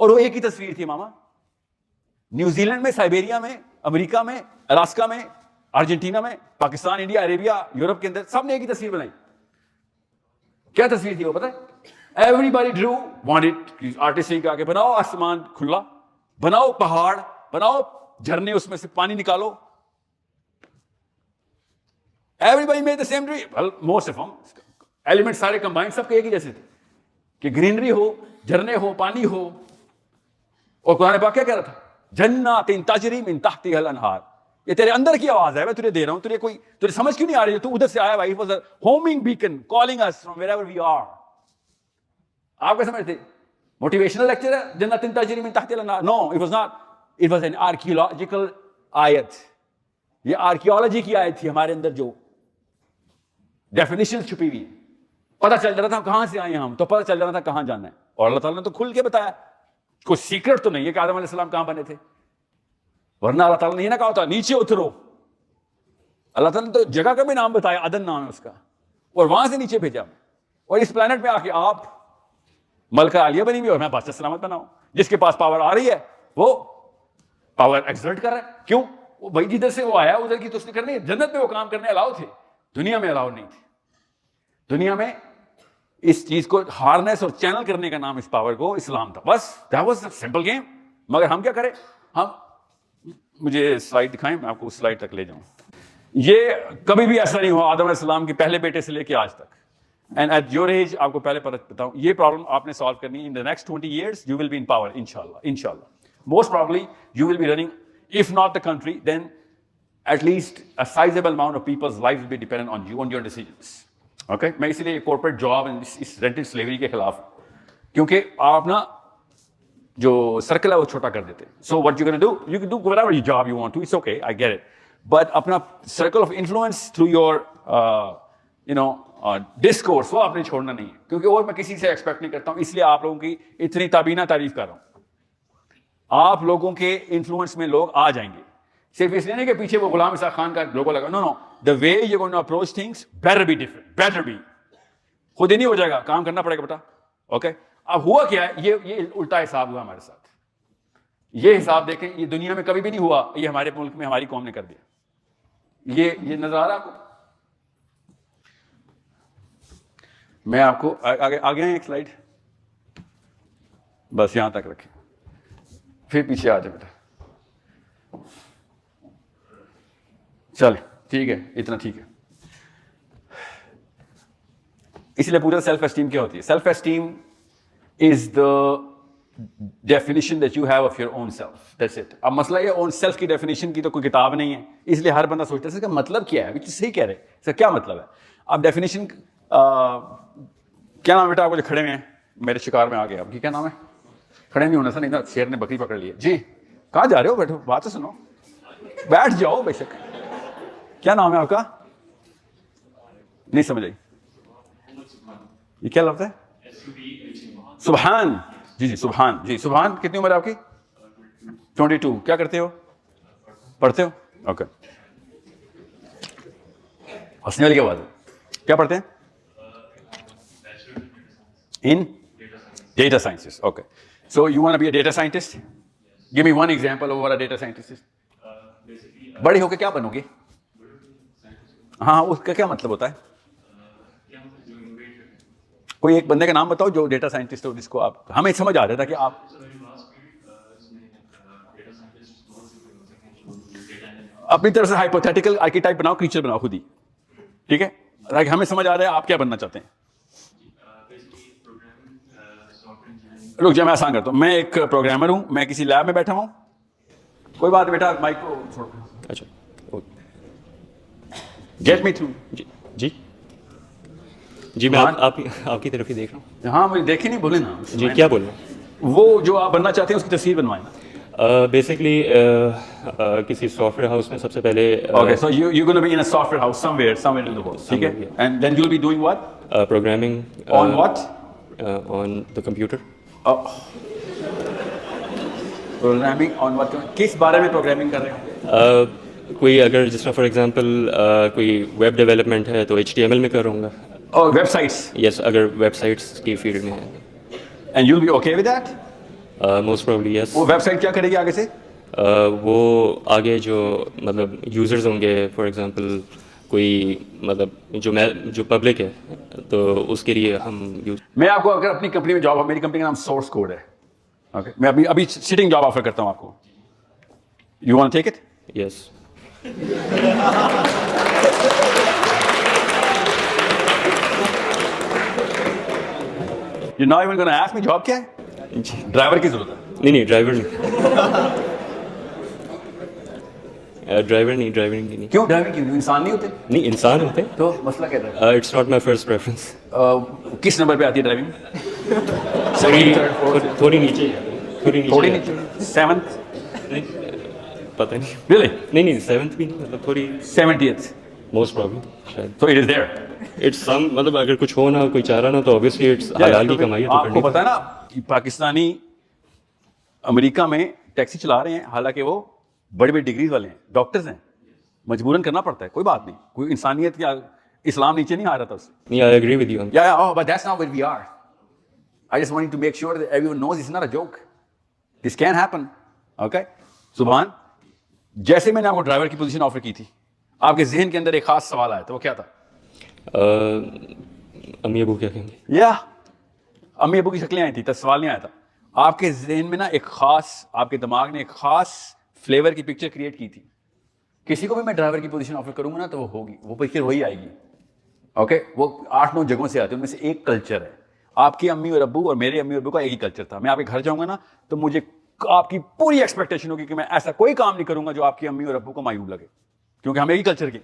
اور وہ ایک ہی تصویر تھی ماما. New Zealand میں, Siberia میں, امریکہ میں, Alaska میں, Argentina میں, پاکستان, انڈیا, عربیہ, یورپ کے اندر سب نے ایک ہی تصویر بنائی. کیا تصویر تھی وہ پتہ ہے؟ ایوری باڈی ڈرو وانٹڈ, آرٹسٹ نے کہا کہ بناؤ آسمان کھلا, بناؤ پہاڑ, بناؤ جھرنے, اس میں سے پانی نکالو. Everybody made the same dream. Well, most of them. Element سارے کمبائن سب کے ایک ہی جیسے تھے کہ گرینری ہو, جھرنے ہو, پانی ہو. اور قرآن پاک کیا کہہ رہا تھا؟ جنات تجری من تحتها الانہار. یہ تیرے اندر کی آواز ہے, میں تجھے دے رہا ہوں, تجھے سمجھ کیوں نہیں آ رہی؟ تو ادھر سے آیا بھائی. It was a homing beacon calling us from wherever we are. آپ کیا سمجھتے؟ موٹیویشنل لیکچر ہے جنات تجری من تحتها الانہار؟ No, it was not. It was an archaeological آیت. یہ آرکیولوجی کی آیت تھی ہمارے اندر جو ڈیفینیشن چھپی ہوئی. پتہ چل رہا تھا کہاں سے آئے ہم, تو پتہ چل رہا تھا کہاں جانا ہے. اور اللہ تعالیٰ نے تو کھل کے بتایا, کوئی سیکرٹ تو نہیں ہے کہ آدم علیہ السلام کہاں بنے تھے. ورنہ اللہ تعالیٰ نے یہ نہ کہا ہوتا نیچے اترو. اللہ تعالیٰ نے تو جگہ کا بھی نام بتایا, عدن نام ہے اس کا, اور وہاں سے نیچے بھیجا. اور اس پلانٹ پہ آ کے آپ ملکہ عالیہ بنی ہوئی اور میں بادشاہ سلامت بنا ہوں. جس کے پاس پاور آ رہی ہے وہ پاور ایکسرٹ کر رہا ہے. کیوں؟ وہ بھائی جدھر سے وہ آیا ادھر کی تو اس نے کرنی ہے. جنت میں وہ کام کرنے الاؤ تھے, دنیا میں الاؤ نہیں تھے. دنیا میں اس چیز کو ہارنس اور چینل کرنے کا نام اس پاور کو اسلام تھا. بس that was a simple game. مگر ہم کیا کریں؟ ہم, مجھے سلائڈ دکھائیں, میں آپ کو اس سلائڈ تک لے جاؤں. یہ کبھی بھی ایسا نہیں ہوا آدم علیہ السلام کے پہلے بیٹے سے لے کے آج تک. اینڈ ایٹ یور ایج, آپ کو پہلے بتاؤں, یہ پرابلم آپ نے سالو کرنی ہے. ان the next 20 years you will be in power, inshallah. Most probably you will be running, if not the country, then at least a sizable amount of people's lives will be dependent on you, on your decisions. Okay? میں اسی لیے corporate job اس rented slavery کے خلاف ہوں, کیونکہ آپ اپنا جو سرکل ہے وہ چھوٹا کر دیتے. So what you can do, you can do whatever your job you want to, it's okay, I get it. But اپنا circle of influence through your discourse وہ آپ نے چھوڑنا نہیں ہے, کیونکہ اور میں کسی سے ایکسپیکٹ نہیں کرتا ہوں. اس لیے آپ لوگوں کی اتنی تابینہ تعریف کر رہا ہوں. آپ لوگوں کے انفلوئنس میں لوگ آ جائیں گے, صرف اس لیے نہیں کہ پیچھے وہ غلام اسحاق خان کا لوگو لگا. نو, the way you're going to approach things better be different, better be. خود ہی نہیں ہو جائے گا, کام کرنا پڑے گا بیٹا. اوکے, اب ہوا کیا ہے, یہ الٹا حساب ہوا ہمارے ساتھ. یہ حساب دیکھیں, یہ دنیا میں کبھی بھی نہیں ہوا, یہ ہمارے ملک میں ہماری قوم نے کر دیا. یہ نظر آ رہا آپ کو؟ میں آپ کو آگے ہیں ایک سلائڈ, بس یہاں تک رکھیں, پھر پیچھے آ جائے بیٹا. چلے ٹھیک ہے, اتنا ٹھیک ہے. اس لیے پورا سیلف اسٹیم کیا ہوتی ہے؟ Self esteem is the definition that you have of your own self, that's it. اب مسئلہ یہ اون سیلف کی ڈیفینیشن کی تو کوئی کتاب نہیں ہے, اس لیے ہر بندہ سوچتا ہے اس کا مطلب کیا ہے. صحیح کہہ رہے سر, کیا مطلب ہے؟ اب ڈیفینیشن کیا نام ہے بیٹا آپ کو جو کھڑے ہوئے ہیں میرے شکار میں آ گئے, آپ کی کیا نام ہے؟ کھڑے نہیں ہونا سر, نہیں شیر نے بکری پکڑ لی ہے. جی کہاں جا رہے ہو؟ بیٹھو, بات تو سنو, بیٹھ جاؤ بے شک. کیا نام ہے آپ کا؟ نہیں سمجھ آئی, یہ کیا لفظ ہے؟ سبحان. جی سبحان. جی سبحان. کتنی عمر ہے آپ کی؟ 22. کیا کرتے ہو؟ پڑھتے ہو؟ اوکے. ہنسنے والی کیا بات ہے؟ کیا پڑھتے ہیں؟ In data sciences. Okay, so you want to be a data scientist? Give me one example of what a data scientist is. بڑے ہو کے کیا بنو گے؟ ہاں, اس کا کیا مطلب ہوتا ہے؟ کوئی ایک بندے کا نام بتاؤ جو ڈیٹا سائنٹسٹ ہو, جس کو آپ, ہمیں سمجھ آ رہا تھا کہ آپ اپنی طرف سے ہائپوتھیٹیکل آرکیٹائپ بناؤ, کریچر بناؤ خود ہی, ٹھیک ہے, تاکہ ہمیں سمجھ آ رہا ہے آپ کیا بننا چاہتے ہیں. رک جا, میں آسان کرتا ہوں. میں ایک پروگرامر ہوں, میں کسی لیب میں بیٹھا ہوں. کوئی بات بیٹا, مائک کو چھوڑ. اچھا, گیٹ می تھرو. جی جی, میں آپ کی طرف ہی دیکھ رہا ہوں. ہاں مجھے دیکھے نہیں, بولے نا. جی کیا بولنا؟ وہ جو آپ بننا چاہتے ہیں اس کی تصویر بنوائیں. بیسکلی کسی سافٹ ویئر ہاؤس میں سب سے پہلے. Okay, so you gonna be in a software house somewhere in the world, ٹھیک ہے, and then you will be doing what? Programming. On what? On the computer. Programming on what? کس بارے میں programming کر رہے ہیں؟ کوئی اگر جس طرح فار ایگزامپل کوئی ویب ڈیولپمنٹ ہے تو HTML میں کروں گا. اور ویب سائٹس؟ یس, اگر ویب سائٹس کی فیلڈ میں ہے. And you will be okay with that? Most probably yes. وہ ویب سائٹ کیا کرے گی آگے سے؟ وہ آگے جو مطلب یوزرز ہوں گے فار ایگزامپل کوئی مطلب جو پبلک ہے تو اس کے لیے ہم میں آپ کو اگر اپنی کمپنی میں جاب، میری کمپنی کا نام سورس کوڈ ہے، اوکے، میں ابھی سٹنگ جاب آفر کرتا ہوں آپ کو. You want take it? Yes. You not even gonna ask me job کیا ہے؟ ڈرائیور کی ضرورت ہے. نہیں ڈرائیور نہیں. کیوں ڈرائیور کیوں؟ انسان نہیں ہوتے؟ نہیں انسان ہوتے. تو مسئلہ کیا ہے؟ It's not my first preference. کس نمبر پہ آتی ہے ڈرائیونگ؟ تھوڑی نیچے. تھوڑی نیچے، سیونتھ؟ پتہ نہیں. ریئلی؟ نہیں سیونتھ بھی نہیں، مطلب تھوڑی 70th. موسٹ پرابلی شاید. So it is there. It's some مطلب اگر کچھ ہو نا کوئی چاہ رہا نا تو اوبیسلی اٹس حلال کی کمائی ہے تو آپ کو کرنی. پتا ہے نا کہ پاکستانی امریکہ میں ٹیکسی چلا رہے ہیں، حالانکہ وہ بڑی بڑی ڈگریز والے ہیں، ڈاکٹرز ہیں، مجبوراً کرنا پڑتا ہے. کوئی بات نہیں، کوئی انسانیت یا اسلام نیچے نہیں آ رہا تھا اس سے. نہیں I agree with you. Yeah, but that's not where we are. I just wanted to make sure that everyone knows it's not a joke. This can happen. Okay? سبحان. جیسے میں نے آپ کو ڈرائیور کی پوزیشن آفر کی تھی، آپ کے ذہن کے اندر ایک خاص سوال آیا تھا، وہ کیا تھا؟ امی ابو کیا کہیں گے؟ یا امی ابو کی شکلیں آئی تھی، تو سوال نہیں آیا تھا. آپ کے ذہن میں نا ایک خاص، آپ کے دماغ نے ایک خاص فلیور کی پکچر کریٹ کی تھی. کسی کو بھی میں ڈرائیور کی پوزیشن آفر کروں گا نا تو وہ ہوگی، وہ پکچر وہی آئے گی. اوکے، وہ 8-9 جگہوں سے آتے ہیں، ان میں سے ایک کلچر ہے. آپ کی امی اور ابو اور میرے امی اور ابو کا ایک ہی کلچر تھا. میں آپ کے گھر جاؤں گا نا تو مجھے آپ کی پوری ایکسپیکٹیشن ہوگی کہ میں ایسا کوئی کام نہیں کروں گا جو آپ کی امی اور ابو کو مایوب لگے، کیونکہ ہم ایک ہی کلچر کے.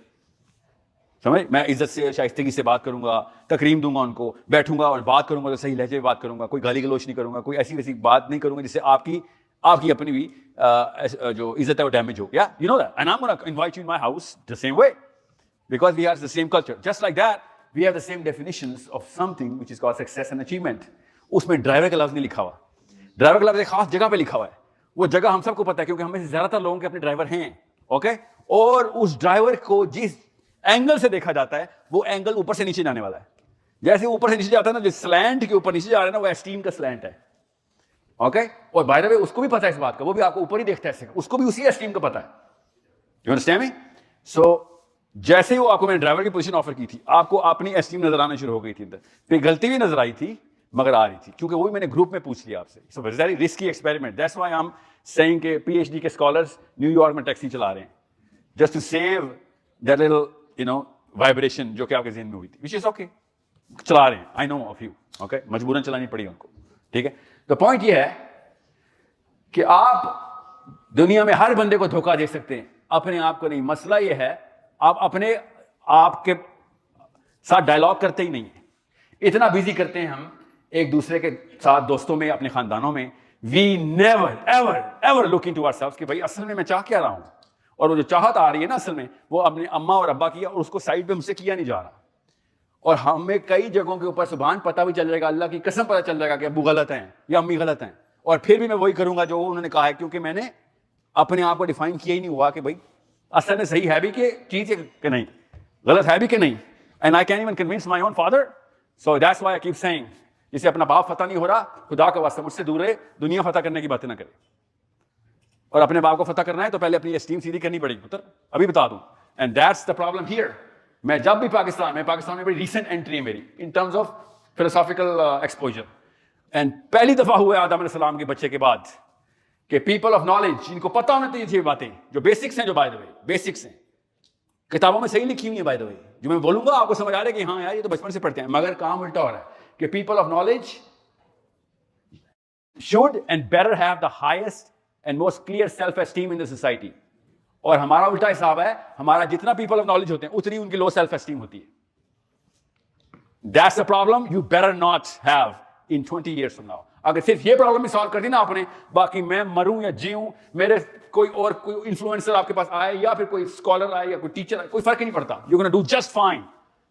سمجھ؟ میں عزت سے شائستگی سے بات کروں گا، تکریم دوں گا ان کو، بیٹھوں گا اور بات کروں گا تو صحیح لہجے میں بات کروں گا، کوئی گالی گلوچ نہیں کروں گا، کوئی ایسی ویسی بات نہیں کروں گا جس سے آپ کی اپنی بھی جو عزت ہے وہ ڈیمیج ہو. یا you know that, and I am gonna invite you in my house the same way because we have the same culture. Just like that we have the same definitions of something which is called success and achievement. اس میں driver کا لفظ نہیں لکھا ہوا. Driver کا لفظ ایک خاص جگہ پہ لکھا ہوا ہے. وہ جگہ ہم سب کو پتہ ہے کیونکہ ہمیں سے زیادہ تر لوگوں کے اپنے ڈرائیور ہیں. اوکے، اور اس ڈرائیور کو جس اینگل سے دیکھا جاتا ہے وہ اینگل اوپر سے نیچے جانے والا ہے. جیسے اوپر سے نیچے جاتا ہے نا، جو سلینٹ کے اوپر نیچے جا رہا ہے نا، وہ اسٹیم کا سلینٹ ہے. اوکے، اور بائی دا وے اس کو بھی پتا ہے اس بات کا، وہ بھی آپ کو اوپر ہی دیکھتا ہے، اس کو بھی اسی اسٹیم کا پتا ہے. You understand me? سو جیسے ہی وہ آپ کو میں نے ڈرائیور کی پوزیشن آفر کی تھی، آپ کو اپنی اسٹیم نظر آنا شروع ہو گئی تھی. پھر غلطی بھی نظر آئی تھی مگر آ رہی تھی، کیونکہ وہ بھی میں نے گروپ میں پوچھ لیا آپ سے. So very risky experiment. That's why I am saying کہ پی ایچ ڈی کے اسکالرس نیو یارک میں ٹیکسی چلا رہے ہیں just to save that little you know vibration جو کہ آپ کے ذہن میں ہوئی تھی، وچ از اوکے. چلا رہے ہیں، آئی نو آف یو. اوکے، مجبوراً چلانی پڑی ان کو. ٹھیک ہے، تو پوائنٹ یہ ہے کہ آپ دنیا میں ہر بندے کو دھوکہ دے سکتے ہیں، اپنے آپ کو نہیں. مسئلہ یہ ہے آپ اپنے آپ کے ساتھ ڈائلاگ کرتے ہی نہیں ہیں. اتنا بزی کرتے ہیں ہم ایک دوسرے کے ساتھ، دوستوں میں، اپنے خاندانوں میں. We never ever ever look into ourselves کہ بھائی اصل میں چاہ کیا رہا ہوں. اور وہ جو چاہت آ رہی ہے نا اصل میں وہ اپنے اماں اور ابا کی ہے، اور اس کو سائڈ پہ مجھ سے کیا نہیں جا رہا. اور ہمیں کئی جگہوں کے اوپر سبحان پتہ بھی چل جائے گا، اللہ کی قسم پتہ چل جائے گا کہ ابو غلط ہیں یا امی غلط ہیں، اور پھر بھی میں وہی کروں گا جو انہوں نے کہا ہے، کیونکہ میں نے اپنے آپ کو ڈیفائن کیا ہی نہیں ہوا کہ بھائی اصل میں صحیح ہے بھی کہ چیز کہ نہیں، غلط ہے بھی کہ نہیں. And I can even convince my own father. So that's why I keep saying, جسے اپنا باپ فتح نہیں ہو رہا، خدا کا واسطہ مجھ سے دور ہے، دنیا فتح کرنے کی باتیں نہ کرے. اور اپنے باپ کو فتح کرنا ہے تو پہلے اپنی اسٹیم سیدھی کرنی پڑے گی پتر، ابھی بتا دوں. And that's the problem here. میں جب بھی پاکستان میں بڑی ریسنٹ انٹری ہے میری in terms of philosophical exposure. And پہلی دفعہ ہوا آدم علیہ السلام کے بچے کے بعد کہ پیپل آف نالج، جن کو پتہ ہونا چاہیے باتیں جو بیسکس ہیں، جو بائی دا وے بیسکس ہیں، کتابوں میں صحیح لکھی ہوئی ہیں بائی دا وے، جو میں بولوں گا آپ کو سمجھ آ رہا ہے کہ ہاں یار یہ تو بچپن سے پڑھتے ہیں، مگر کام الٹا ہو رہا ہے کہ people of knowledge should and better have the highest and most clear self esteem in the society. اور ہمارا الٹا حساب ہے، ہمارا جتنا پیپل آف نالج ہوتے ہیں اتنی ان کی لو سیلف اسٹیم ہوتی ہے. That's the problem you better not have in 20 years from now. اگر صرف یہ پرابلم بھی سالو کر دی نا آپ نے، باقی میں مروں یا جیوں، میرے کوئی انفلوئنسر آپ کے پاس آئے یا پھر کوئی اسکالر آئے یا کوئی ٹیچر آئے، کوئی فرق ہی نہیں پڑتا. You're gonna do just fine.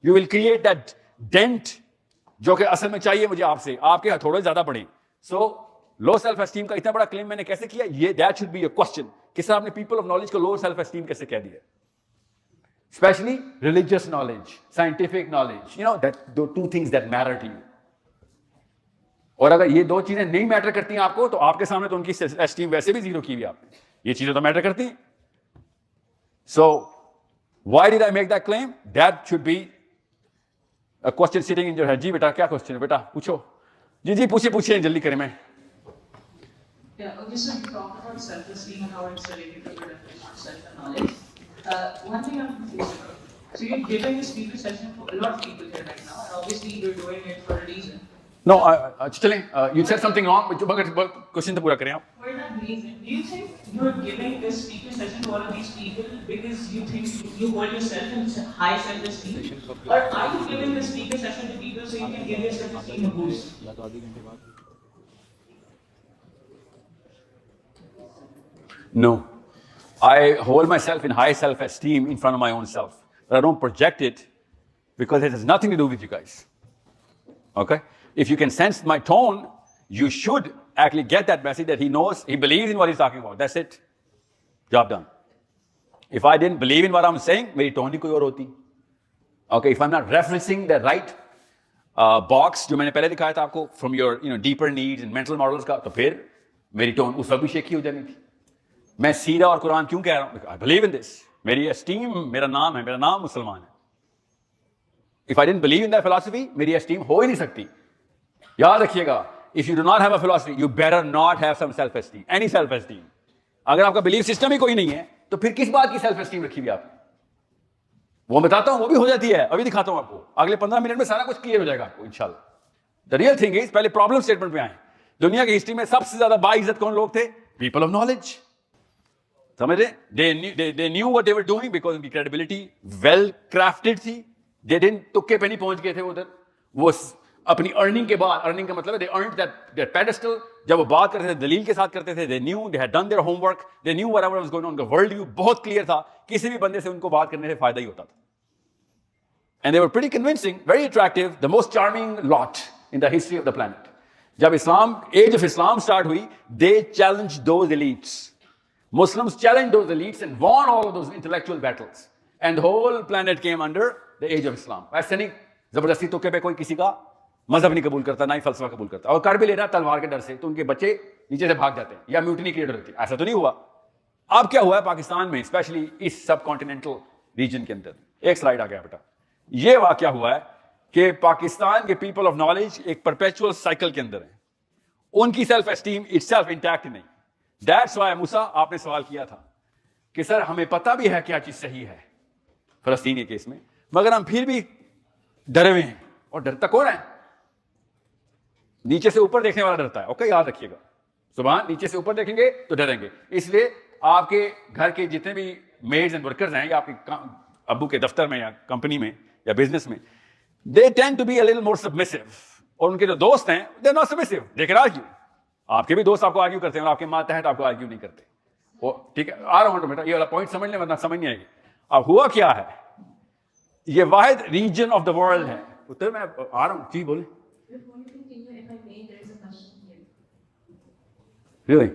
You will create that dent جو کہ اصل میں چاہیے مجھے آپ سے، آپ کے ہتھوڑے زیادہ بڑھیں. So لو سیلف اسٹیم کا اتنا بڑا کلیم میں نے کیسے کیا، یہ that should be a question کہ سر آپ نے پیپل آف نالج کو لو سیلف اسٹیم کیسے کہہ دیا. Especially religious knowledge, scientific knowledge, you know that دو two things that matter to you. اور اگر یہ دو چیزیں نہیں میٹر کرتی ہیں آپ کو تو آپ کے سامنے تو ان کی اسٹیم ویسے بھی زیرو کی ہوئی آپ نے. یہ چیزیں تو میٹر کرتی ہیں. So why did I make that claim? That should be a question sitting in your head. جی بیٹا کیا کوشچن ہے بیٹا پوچھو. جی پوچھیں جلدی کریں. میں Yeah, okay, so you talked about self-esteem and how it's related to your definition of self and knowledge. One thing I'm confused about. So you're giving a speaker session for a lot of people here right now, and obviously you're doing it for a reason. No, چلیں you said something wrong, مگر question تو پورا کریں آپ. For that reason, do you think you're giving this speaker session to all of these people because you think you hold yourself in high self-esteem? Or are you giving this speaker session to people so you can give your self-esteem a boost? No. I hold myself in high self-esteem in front of my own self. But I don't project it because it has nothing to do with you guys. Okay? If you can sense my tone, you should actually get that message that he knows, he believes in what he's talking about. That's it. Job done. If I didn't believe in what I'm saying, meri tone hi koi aur hoti. Okay, if I'm not referencing the right box, jo maine pehle dikhaya tha aapko, from your deeper needs and mental models ka, to phir meri tone us waqt bhi shaky ho jani thi. میں سیرہ اور قرآن کیوں کہہ رہا ہوں؟ I believe in this. میری esteem میرا نام ہے، میرا نام مسلمان ہے. If I didn't believe in that philosophy, میری اسٹیم ہو ہی نہیں سکتی. یاد رکھیے گا, if you do not have a philosophy, you better not have some self-esteem, any self-esteem. اگر آپ کا بلیف سسٹم ہی کوئی نہیں ہے تو پھر کس بات کی سیلف اسٹیم رکھی ہوئی آپ نے؟ وہ بتاتا ہوں, وہ بھی ہو جاتی ہے, ابھی دکھاتا ہوں آپ کو. اگلے 15 منٹ میں سارا کچھ کلیئر ہو جائے گا آپ کو انشاءاللہ. The real thing is, پہلے پرابلم اسٹیٹمنٹ پہ آئیں. دنیا کی ہسٹری میں سب سے زیادہ باعزت کون لوگ تھے؟ People of knowledge. سمجھ رہے؟ they knew what they were doing because ان کی credibility well crafted تھی. they didn't تکے پہ نہیں پہنچ گئے تھے ادھر. وہ اپنی ارننگ کے بعد, ارننگ کا مطلب ہے they earned that pedestal. جب وہ بات کرتے تھے دلیل کے ساتھ کرتے تھے, they knew, they had done their homework, they knew whatever was going on. The world view بہت کلیئر تھا, کسی بھی بندے سے ان کو بات کرنے سے فائدہ ہی ہوتا تھا. And they were pretty convincing, very attractive, the most charming lot in the history of the planet. جب اسلام, age of Islam start ہوئی, they challenged those elites. Muslims challenged those elites and won all of those intellectual battles. And the whole planet came under the age of Islam. ایسے نہیں زبردستی تو پہ کوئی کسی کا مذہب نہیں قبول کرتا, نہ ہی فلسفہ قبول کرتا. اور کر بھی لے رہا تلوار کے ڈر سے, تو ان کے بچے نیچے سے بھاگ جاتے ہیں یا میوٹنی کریٹ ہوتی ہے. ایسا تو نہیں ہوا. اب کیا ہوا ہے پاکستان میں, اسپیشلی اس سب کانٹیننٹل ریجن کے اندر؟ ایک سلائڈ آ گیا بیٹا. یہ واقعہ ہوا ہے کہ پاکستان کے پیپل آف نالج ایک پرپیچول سائیکل کے اندر ہیں. ان کی self esteem itself intact نہیں. دیٹس وائی موسیٰ, آپ نے سوال کیا تھا کہ سر ہمیں پتہ بھی ہے کیا چیز صحیح ہے فلسطین کے کیس میں, مگر ہم پھر بھی ڈرے ہوئے ہیں. اور ڈرتا کون ہے؟ نیچے سے اوپر دیکھنے والا ڈرتا ہے. اوکے, یاد رکھیے گا, سبحان, نیچے سے اوپر دیکھیں گے تو ڈریں گے. اس لیے آپ کے گھر کے جتنے بھی میڈز اینڈ ورکرز ہیں, یا آپ کے ابو کے دفتر میں یا کمپنی میں یا بزنس میں, they tend to be a little more submissive. اور ان کے جو دوست ہیں, they're not submissive, they can argue. آپ کے بھی دوست آپ کو آرگیو کرتے ہیں, اور آپ کے ماتحت آپ کو آرگیو نہیں کرتے. وہ ٹھیک ہے, آ رہا ہوں بیٹا, یہ والا پوائنٹ سمجھ لیں ورنہ سمجھ نہیں آئے گی. اب ہوا کیا ہے, یہ واحد ریجن آف دا ورلڈ ہے. اتر میں آ رہا ہوں, جی بولیں. Really?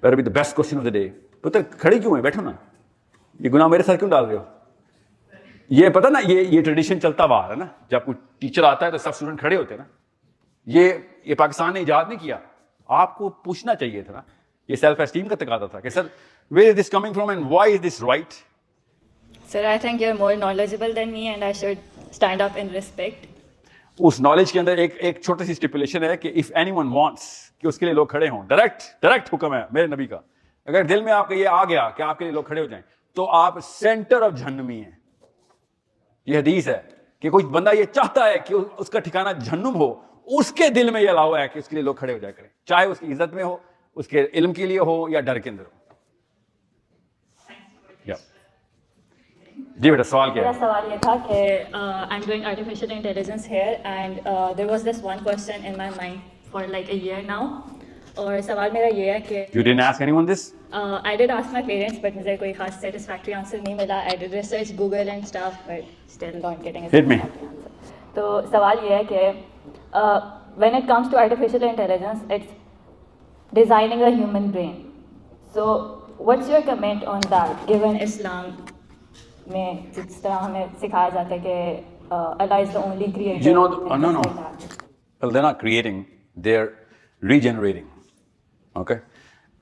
Better be the best question of the day. پتر کھڑی کیوں ہے, بیٹھو نا. یہ گناہ میرے ساتھ کیوں ڈال رہے ہو؟ یہ پتہ نا, یہ ٹریڈیشن چلتا ہوا آ رہا ہے نا. جب کوئی ٹیچر آتا ہے تو سب اسٹوڈنٹ کھڑے ہوتے ہیں نا. یہ پاکستان نے ایجاد نہیں کیا. آپ کو پوچھنا چاہیے تھا نا. یہ سیلف اسٹیم کا تقاضا تھا کہ سر where is this coming from and why is this right? Sir, I think you're more knowledgeable than me and I should stand up in respect. اس نالج کے اندر ایک چھوٹی سی اسٹیپولیشن ہے کہ if anyone wants کہ اس کے لیے لوگ کھڑے ہوں, ڈائریکٹ حکم ہے میرے نبی کا. اگر دل میں آپ کا یہ آ گیا کہ آپ کے لیے لوگ کھڑے ہو جائیں تو آپ سینٹر آف جہنمی ہیں. یہ حدیث ہے کہ کوئی بندہ یہ چاہتا ہے کہ اس کا ٹھکانہ جہنم ہو, اس کے دل میں یہ الاؤ ہے کہ اس کے لیے لوگ کھڑے ہو جایا کریں, چاہے اس کی عزت میں ہو, اس کے علم کے لیے ہو, یا ڈر کے اندر ہو. جی بیٹا, سوال کیا ہے؟ میرا سوال یہ تھا کہ I'm doing artificial intelligence here and there was this one question in my mind for like a year now. اور سوال میرا یہ ہے کہ You didn't ask anyone this? I did ask my parents but مجھے کوئی خاص satisfactory answer نہیں ملا. I did research Google and stuff but still not getting a satisfactory answer. تو سوال یہ ہے کہ when it comes to artificial intelligence, it's designing a human brain. So what's your comment on that, given Islam میں جس طرح ہمیں سکھایا جاتا ہے کہ Allah is the only creator. You know, no. Well, they're not creating, they're regenerating. Okay?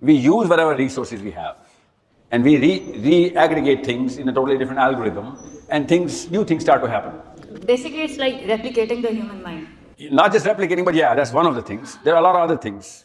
We use whatever resources we have. And we re-aggregate things in a totally different algorithm, and new things start to happen. Basically, it's like replicating the human mind. Not just replicating, but yeah, that's one of the things. There are a lot of other things.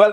Well,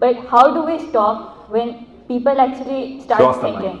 But how do we stop when people actually start thinking?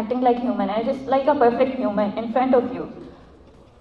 acting like human and it is like a perfect human in front of you.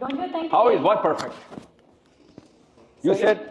don't you think? How is what perfect? You said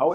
How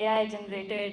AI generated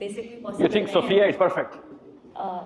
basically possible. You think Sophia is perfect?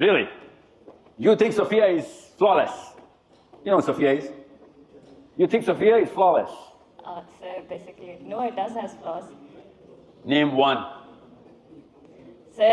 Really? You think Sophia is flawless? You know what Sophia is? You think Sophia is flawless? Sir, basically, no, it does has flaws. Name one. Sir,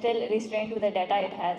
still restrained to the data it has.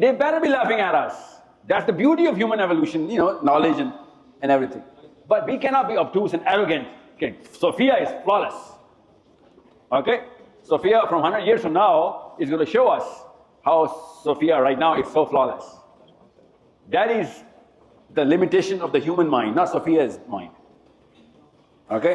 They better be laughing at us. That's the beauty of human evolution, you know, knowledge and everything. But we cannot be obtuse and arrogant. Okay, Sophia is flawless. Okay, Sophia from 100 years from now is going to show us how Sophia right now is so flawless. That is the limitation of the human mind, not Sophia's mind. Okay?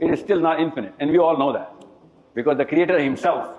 it is still not infinite, and we all know that. Because the creator himself,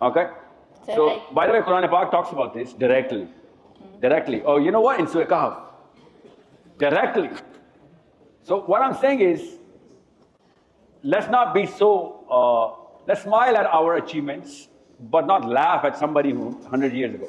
Okay? So, by the way, Quran Pak talks about this directly. Directly. Oh, you know what? In Surah Kahf. Directly. So what I'm saying is, let's not be so, let's smile at our achievements, but not laugh at somebody who 100 years ago.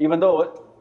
Even though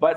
But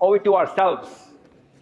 owe it to ourselves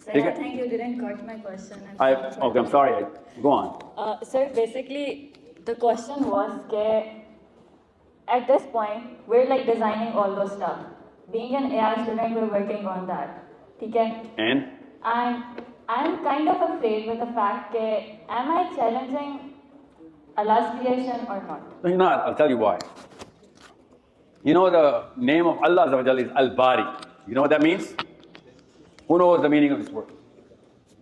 Sir, I think you didn't got my question. Okay, I'm sorry. Go on. Sir, basically, the question was that at this point, we're like designing all those stuff. Being an AI student, we're working on that. Okay? And I'm kind of afraid with the fact that am I challenging Allah's creation or not? No, you're not. I'll tell you why. You know the name of Allah Azza wa Jalla is Al-Bari. You know what that means? Who knows the meaning of this word?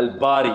Al-Bari.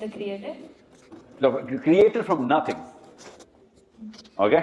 The creator. The creator from nothing. Okay?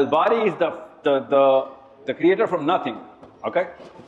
Al-Bari is the creator from nothing. Okay?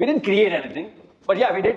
We didn't create anything, but yeah, we did.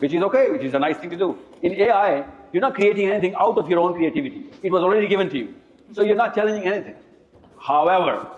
which is okay, which is a nice thing to do. In AI, you're not creating anything out of your own creativity. It was already given to you, so you're not challenging anything. However,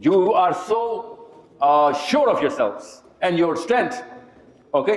You are so sure of yourselves and your strength. Okay,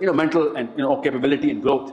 you know, mental and you know capability and growth.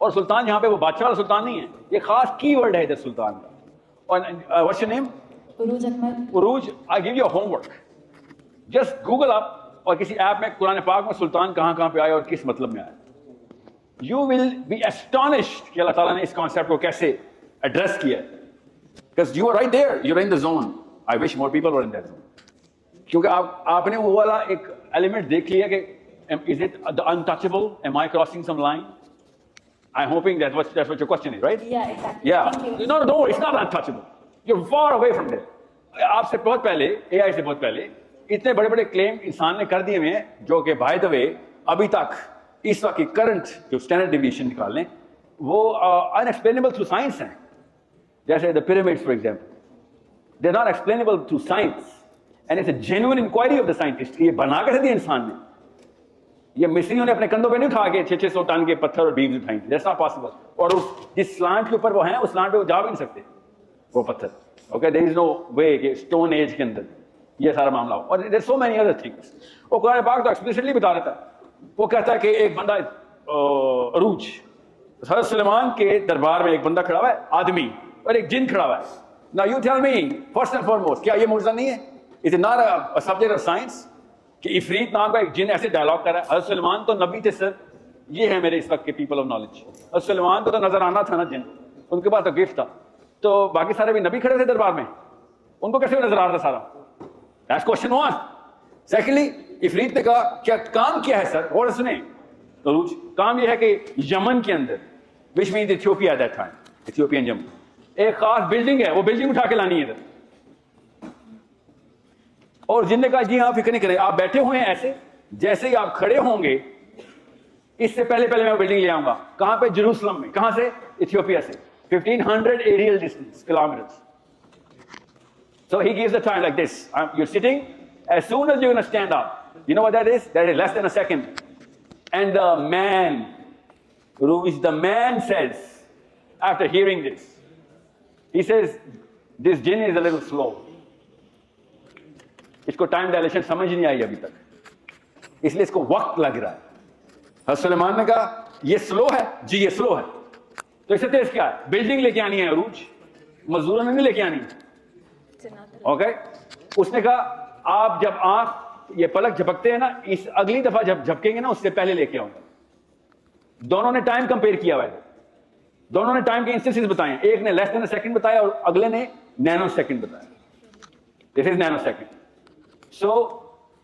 اور سلطان یہاں پہ وہ بادشاہ والا سلطان نہیں ہے, یہ خاص کی ورڈ ہے ادھر سلطان کا. اور what's your name? عروج احمد. عروج, I give you a homework. Just Google up اور کسی ایپ میں قرآن پاک میں سلطان کہاں کہاں پہ آئے اور کس مطلب میں آئے. You will be astonished کہ اللہ تعالیٰ نے اس کانسیپٹ کو کیسے ایڈریس کیا ہے. Because you are right there, you're in the zone. I wish more people were in that zone. کیونکہ آپ نے وہ والا ایک ایلیمنٹ دیکھ لیا کہ is it the untouchable? Am I crossing some line? I'm hoping that's what your question is, right? Yeah, exactly. Yeah. Thank you. No, it's not untouchable. You're far away from there. آپ سے بہت پہلے, AI سے بہت پہلے اتنے بڑے بڑے کلیم انسان نے کر دیے ہوئے ہیں جو کہ بائی دا وے ابھی تک اس وقت کی کرنٹ جو اسٹینڈرڈ ڈیویشن نکال لیں وہ unexplainable through science ہیں. جیسے the pyramids for example, they're not explainable through science and it's a genuine inquiry of the scientist. یہ بنا کر دیا انسان نے, یہ مصریوں نے اپنے کندھوں پہ نہیں اٹھا کے 600 ٹن کے پتھر اور بیمز اٹھائیں. That's not possible. اور جس سلانٹ کے اوپر وہ ہیں اس سلانٹ پہ وہ جا بھی نہیں سکتے وہ پتھر. Okay, there is no way کہ اسٹون ایج کے اندر یہ سارا معاملہ ہو. اور there are so many other things. وہ قرآن پاک تو ایکسپلیسٹلی بتا رہتا ہے. وہ کہتا ہے کہ ایک بندہ عروج, حضرت سلیمان کے دربار میں ایک بندہ کھڑا ہوا ہے آدمی اور ایک جن کھڑا ہوا ہے. Now you tell me first and foremost, کیا یہ معجزہ نہیں ہے؟ Is it not a subject of science کہ عفریت نام کا ایک جن ایسے ڈائلاگ کر رہا ہے. حضرت سلیمان تو نبی تھے سر, یہ ہے میرے اس وقت کے پیپل آف نالج. حضرت سلیمان کو تو نظر آنا تھا نا جن, ان کے پاس تو گفٹ تھا, تو باقی سارے بھی نبی کھڑے تھے دربار میں, ان کو کیسے نظر آ رہا تھا سارا؟ That's question one. Secondly, عفریت نے کہا کیا کام کیا ہے سر؟ اور اس نے کام یہ ہے کہ یمن کے اندر which means Ethiopia at that time, Ethiopian Yemen, ایک خاص بلڈنگ ہے, وہ بلڈنگ اٹھا کے لانی ہے ادھر. اور جن نے کہا جی ہاں فکر نہیں کریں, آپ بیٹھے ہوئے ہیں ایسے جیسے ہی آپ کھڑے ہوں گے اس سے پہلے میں بلڈنگ لے آؤں گا. کہاں پہ؟ جروسلم میں. کہاں سے؟ ایتھیوپیا سے. 1500 aerial distance kilometers. So he gives the time like this. You're sitting. As soon as you're going to stand up, you know what that is? That is less than a second. And the man says, after hearing this, he says, this jinn is a little slow. اس کو time dilation سمجھ نہیں آئی ابھی تک, اس لیے اس کو وقت لگ رہا ہے. حضرت سلیمان نے کہا یہ سلو ہے جی, یہ سلو ہے, تو اس سے تیز کیا ہے؟ بلڈنگ لے کے آنی ہے عروج, مزدوروں نے نہیں لے کے آنی. اوکے, اس نے کہا آپ جب آنکھ یہ پلک جھپکتے ہیں نا, اس اگلی دفعہ جب جھپکیں گے نا اس سے پہلے لے کے آؤں گا. دونوں نے ٹائم کمپیئر کیا ہوا ہے, دونوں نے ٹائم کے انسٹنسز بتائے ہیں. ایک نے لیس دین اے سیکنڈ بتایا اور اگلے نے نینو سیکنڈ بتایا. This is nanosecond. So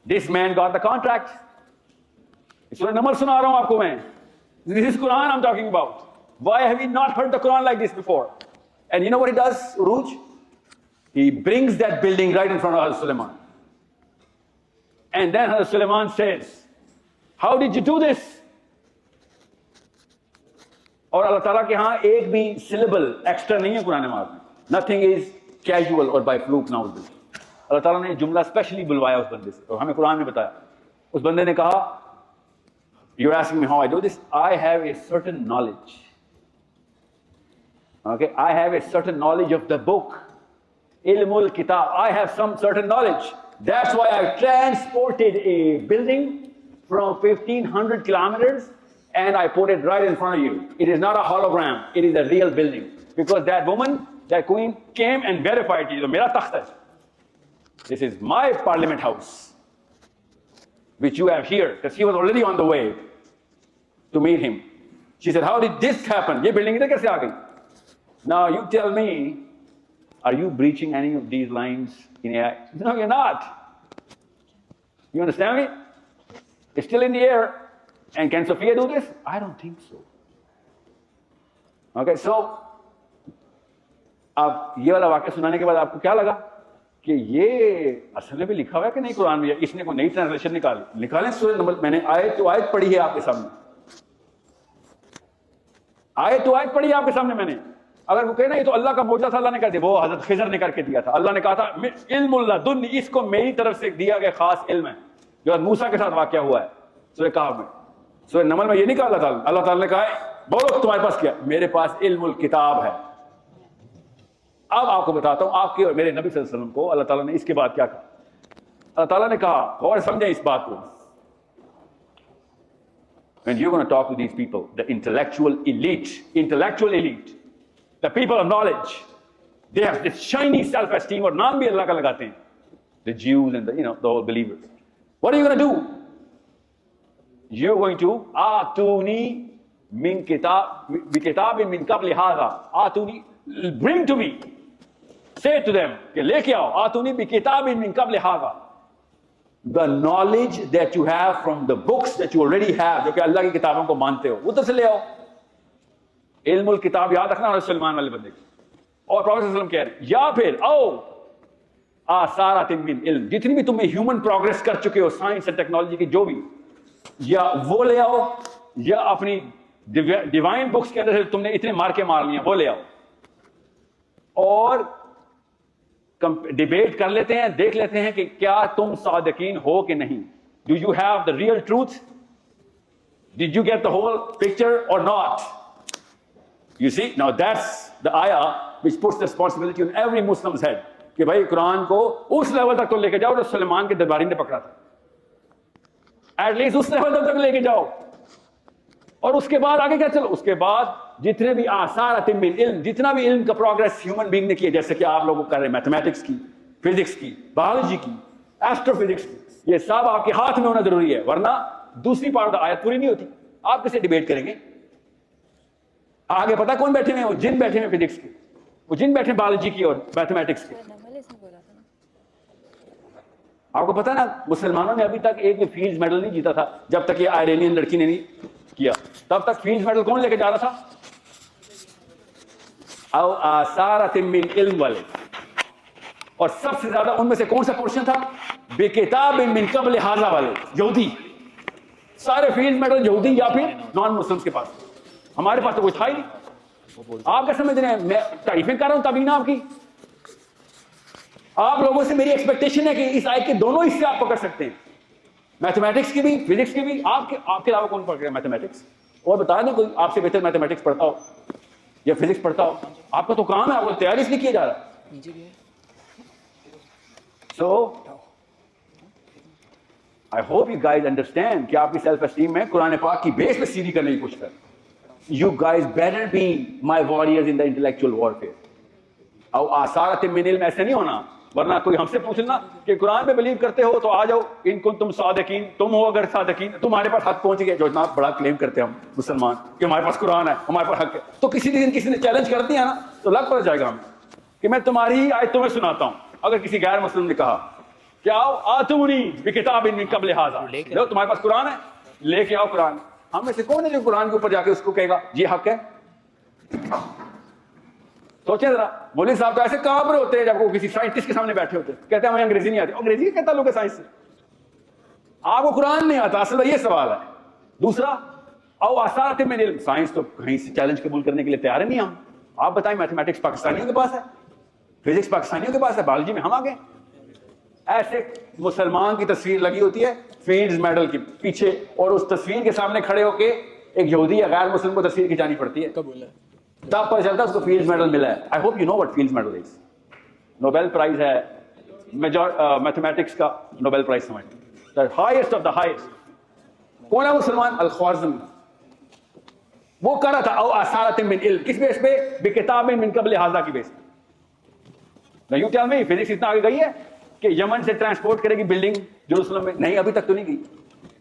this man got the contract. سورہ نمل سنا رہا ہوں آپ کو میں. This is Quran I'm talking about. Why have we not heard the Quran like this before? And you know what he does, Uruj? He brings that building right in front of Hazrat Sulaiman. And then Hazrat Sulaiman says, how did you do this? اور اللہ تعالیٰ کے ہاں ایک بھی syllable extra نہیں ہے قرآن مجید میں. Nothing is casual or by fluke now. اللہ تعالیٰ نے جملہ اسپیشلی بلوایا اس بندے سے, اور ہمیں قرآن میں بتایا. اس بندے نے کہا you're asking me how I do this? I have a certain knowledge. Okay, I have a certain knowledge of the book. Ilmul Kitab. I have some certain knowledge. That's why I transported a building from 1500 kilometers and I put it right in front of you. It is not a hologram. It is a real building. Because that woman, that queen came and verified it. Mera takht hai. This is my parliament house, which you have here, because she was already on the way to meet him. She said, how did this happen? Ye building idhar kaise aa gayi? Now you tell me, are you breaching any of these lines in AI? No, you're not. You understand me? It's still in the air. And can Sophia do this? I don't think so. Okay, so اب یہ والا واقعہ سنانے کے بعد آپ کو کیا لگا کہ یہ اصل میں بھی لکھا ہوا ہے کہ نہیں قرآن میں؟ اس نے کوئی نئی ٹرانسلیشن نکالیں سورہ نمل. میں نے آیت تو آیت پڑھی ہے آپ کے سامنے, آیت تو آیت پڑھی ہے آپ کے سامنے میں نے. اگر وہ کہنا یہ تو اللہ کا معجزہ تھا, اللہ نے کہا دیا, وہ حضرت خضر نے کر کے دیا تھا. اللہ نے کہا تھا علم اللہ دن, اس کو میری طرف سے دیا گیا خاص علم ہے جو موسیٰ کے ساتھ واقعہ ہوا ہے سورہ کہف میں. سورہ نمل میں یہ نہیں کہا اللہ تعالیٰ. اللہ تعالیٰ نے کہا بولو تمہارے پاس کیا؟ میرے پاس علم الکتاب ہے. اب آپ کو بتاتا ہوں آپ کے اور میرے نبی صلی اللہ علیہ وسلم کو اللہ تعالیٰ نے اس کے بعد کیا کہا. اللہ تعالیٰ نے کہا, اور سمجھیں اس بات کو, when you're going to talk to these people, the intellectual elite, the people of knowledge, they have this shiny self-esteem, or naam bhi Allah ka lagate hain, the Jews and the whole believers. What are you going to do? You're going to atuni min kitabin min qabli hadha, atuni, bring to me, say to them کہ لے کے آؤ آتونی بکتاب من قبل هذا, the knowledge that you have from the books that you already have, جو کہ اللہ کی کتابوں کو مانتے ہو, ادھر سے لے آؤ. علم الکتاب یاد رکھنا اور سلمان والے بندے کی. اور پروفیٹ صلی اللہ علیہ وسلم کہہ رہے ہیں یا پھر او آثارات من علم, جتنی بھی تم ہیومن پروگرس کر چکے ہو سائنس اور ٹیکنالوجی کی جو بھی, یا وہ لے آؤ, یا اپنی ڈیوائن بکس کے اندر سے تم نے اتنے مار کے مار لیے وہ لے آؤ, اور ڈیبیٹ کر لیتے ہیں, دیکھ لیتے ہیں کہ کیا تم صادقین ہو کہ نہیں. Do you have the real truth, did you get the whole picture or not. You see now that's the آیا which puts the responsibility on every Muslim's head کہ بھائی قرآن کو اس لیول تک تو لے کے جاؤ جو سلیمان کے درباری نے پکڑا تھا, ایٹ لیسٹ اس لیول تک لے کے جاؤ. اور اس کے بعد آگے کیا چلو, اس کے بعد جتنے بھی آثار من علم, جتنا بھی علم کا پروگرس ہیومن بینگ نے کیا, جیسے کہ آپ لوگوں کر رہے ہیں میتھمیٹکس کی, فزکس کی, بایولوجی کی, ایسٹرو فزکس کی, یہ سب آپ کے ہاتھ میں ہونا ضروری ہے, ورنہ دوسری پارٹ آیت پوری نہیں ہوتی. آپ کیسے ڈیبیٹ کریں گے؟ آگے پتا کون بیٹھے ہوئے ہیں, وہ جن بیٹھے ہوئے فزکس کے, وہ جن بیٹھے بایولوجی کی اور میتھمیٹکس کی. آپ کو پتا نا مسلمانوں نے ابھی تک ایک بھی فیلڈ میڈل نہیں جیتا تھا جب تک یہ آئرینین لڑکی نے نہیں کیا. تب تک فیلڈ میڈل کون لے کے جا رہا تھا؟ او آثارات من علم والے. اور سب سے زیادہ ان میں سے کون سا پورشن تھا؟ بکتاب من قبل ھذا والے, یہودی. سارے فیلڈ میڈل یہودی یا پھر نان مسلمس کے پاس. ہمارے پاس تو کچھ تھا ہی نہیں. آپ کیا سمجھ رہے ہیں میں تعریفیں کر رہا ہوں تبھی نا آپ کی. آپ لوگوں سے میری ایکسپیکٹیشن ہے کہ اس آیت کے دونوں حصے آپ پکڑ سکتے ہیں, میتھمیٹکس کی بھی فزکس کی بھی. آپ کے علاوہ کون پڑھ رہا ہے میتھمیٹکس؟ اور بتا دیں کوئی آپ سے بہتر میتھمیٹکس پڑھتا ہو یا فزکس پڑھتا ہو. آپ کا تو کام ہے, آپ کو تیاری اس لیے کیا جا رہا ہے. So I hope you guys understand کہ آپ کی سیلف اسٹیم میں قرآن پاک کی بیس پہ سیدھی کرنے کی کوشش کر. You guys better be my warriors in the intellectual warfare. او آثارات من علم ایسے نہیں ہونا, ورنہ کوئی ہم سے پوچھ لینا کہ قرآن پہ بلیو کرتے ہو تو آ جاؤ, ان کنتم صادقین, تم ہو اگر صادقین, تمہارے پاس حق پہنچ گیا. جو اتنا بڑا کلیم کرتے ہیں ہم مسلمان کہ ہمارے پاس قرآن ہے, ہمارے پاس حق ہے, تو کسی دن کسی نے چیلنج کر دیا نا تو لگ پڑ جائے گا ہمیں کہ میں تمہاری ہی آیت تمہیں سناتا ہوں. اگر کسی غیر مسلم نے کہا کہ آؤ آتونی بکتاب من قبل ھذا, لو تمہارے پاس قرآن ہے, لے کے آؤ قرآن. ہم میں سے کون ہے جو قرآن کے اوپر جا کے اس کو کہے گا یہ حق ہے؟ سوچیں ذرا, مولوی صاحب تو ایسے کہاں پر ہوتے ہیں جب وہ کسی سائنٹسٹ کے سامنے بیٹھے ہوتے ہیں, کہتے ہیں ہمیں انگریزی نہیں آتی. انگریزی کا کیا تعلق ہے سائنس سے؟ آپ کو قرآن نہیں آتا, اصل یہ سوال ہے. دوسرا او آثارات من علم, سائنس تو کہیں سے چیلنج قبول کرنے کے لیے تیار نہیں ہم. آپ بتائیں میتھمیٹکس پاکستانیوں کے پاس ہے, فزکس پاکستانیوں کے پاس ہے, بایولوجی میں ہم آ گئے. ایسے مسلمان کی تصویر لگی ہوتی ہے فیلڈ میڈل کے پیچھے, اور اس تصویر کے سامنے کھڑے ہو کے ایک یہودی یا غیر مسلم کو تصویر کھینچانی پڑتی ہے, تب پتہ چلتا ہے اس کو فیلڈ میڈل ملا ہے. I hope you know what field medal is. Nobel prize ہے میتھمیٹکس کا, نوبیل پرائز سمجھتے ہیں, the highest of the highest. کون ہے مسلمان؟ الخوارزمی. وہ کر رہا تھا او آثارات من علم, کس بیس پہ؟ بکتاب من قبل ھذا کی بیس پہ. Now you tell me, physics اتنا آگے گئی ہے کہ یمن سے ٹرانسپورٹ کرے گی بلڈنگ یروشلم میں؟ نہیں, ابھی تک تو نہیں گئی.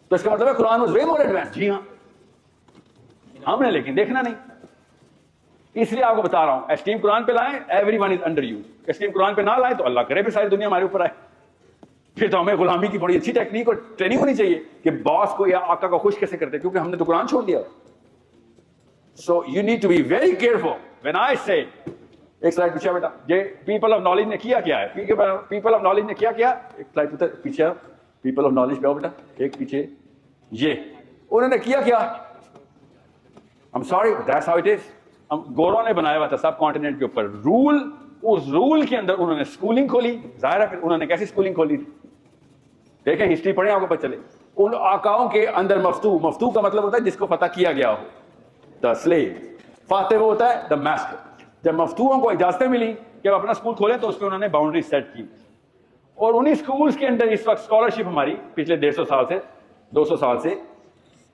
تو اس کا مطلب ہے قرآن واز وے مور ایڈوانس. جی ہاں, ہم نے لیکن دیکھنا نہیں. اس لیے آپ کو بتا رہا ہوں, اسٹیم قرآن پہ لائیں, everyone is under you. اسٹیم قرآن پہ نہ لائیں تو اللہ کرے پھر ساری دنیا ہمارے اوپر آئے. پھر تو ہمیں غلامی کی بڑی اچھی ٹیکنیک اور ٹریننگ ہونی چاہیے کہ باس کو یا آقا کو خوش کیسے کرتے, کیونکہ ہم نے تو قرآن چھوڑ دیا. So you need to be very careful when I say. ایک سلائڈ پیچھے بیٹا, یہ پیپل آف نالج نے کیا کیا ہے. پیپل آف نالج نے کیا کیا, ایک سلائڈ پیچھے, پیپل آف نالج پہ آؤ بیٹا, ایک پیچھے. یہ انہوں نے کیا کیا, I'm sorry, that's how it is. گوروں نے بنایا ہوا تھا سب کانٹیننٹ کے اوپر رول. اس رول کے اندر انہوں نے اسکولنگ کھولی. ظاہر ہے پھر انہوں نے کیسی اسکولنگ کھولی تھی, دیکھیں ہسٹری پڑھیں آپ کو پتہ چلے. ان آقاؤں کے اندر مفتو, مفتو کا مطلب ہوتا ہے جس کو فتح کیا گیا ہو, دا سلیو. فاتح وہ ہوتا ہے دا ماسٹر. جب مفتوؤں کو اجازتیں ملی کہ وہ اپنا اسکول کھولیں تو اس پہ انہوں نے باؤنڈری سیٹ کی. اور انہیں اسکولس کے اندر اس وقت اسکالرشپ ہماری پچھلے 150 سال سے 200 سال سے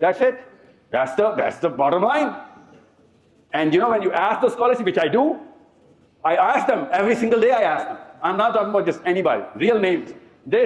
That's it. That's the bottom line. And you know, when you ask the scholarship, which I do, I ask them every single day. I ask them. I'm not talking about just anybody. Real names. They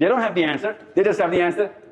They don't have the answer. They just have the answer.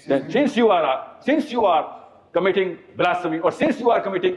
Since you are committing blasphemy, or since you are committing,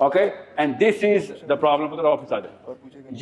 Okay, and this is the problem for the officer.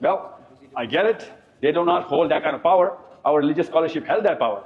Well, I get it. They do not hold that kind of power. Our religious scholarship held that power.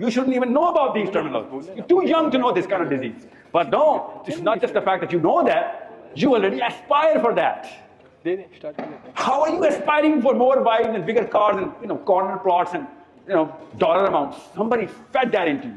You shouldn't even know about these terminologies. You're too young to know this kind of disease. But no, it's not just the fact that you know that, you already aspire for that. How are you aspiring for more wives and bigger cars and corner plots and dollar amounts? Somebody fed that into you.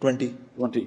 20।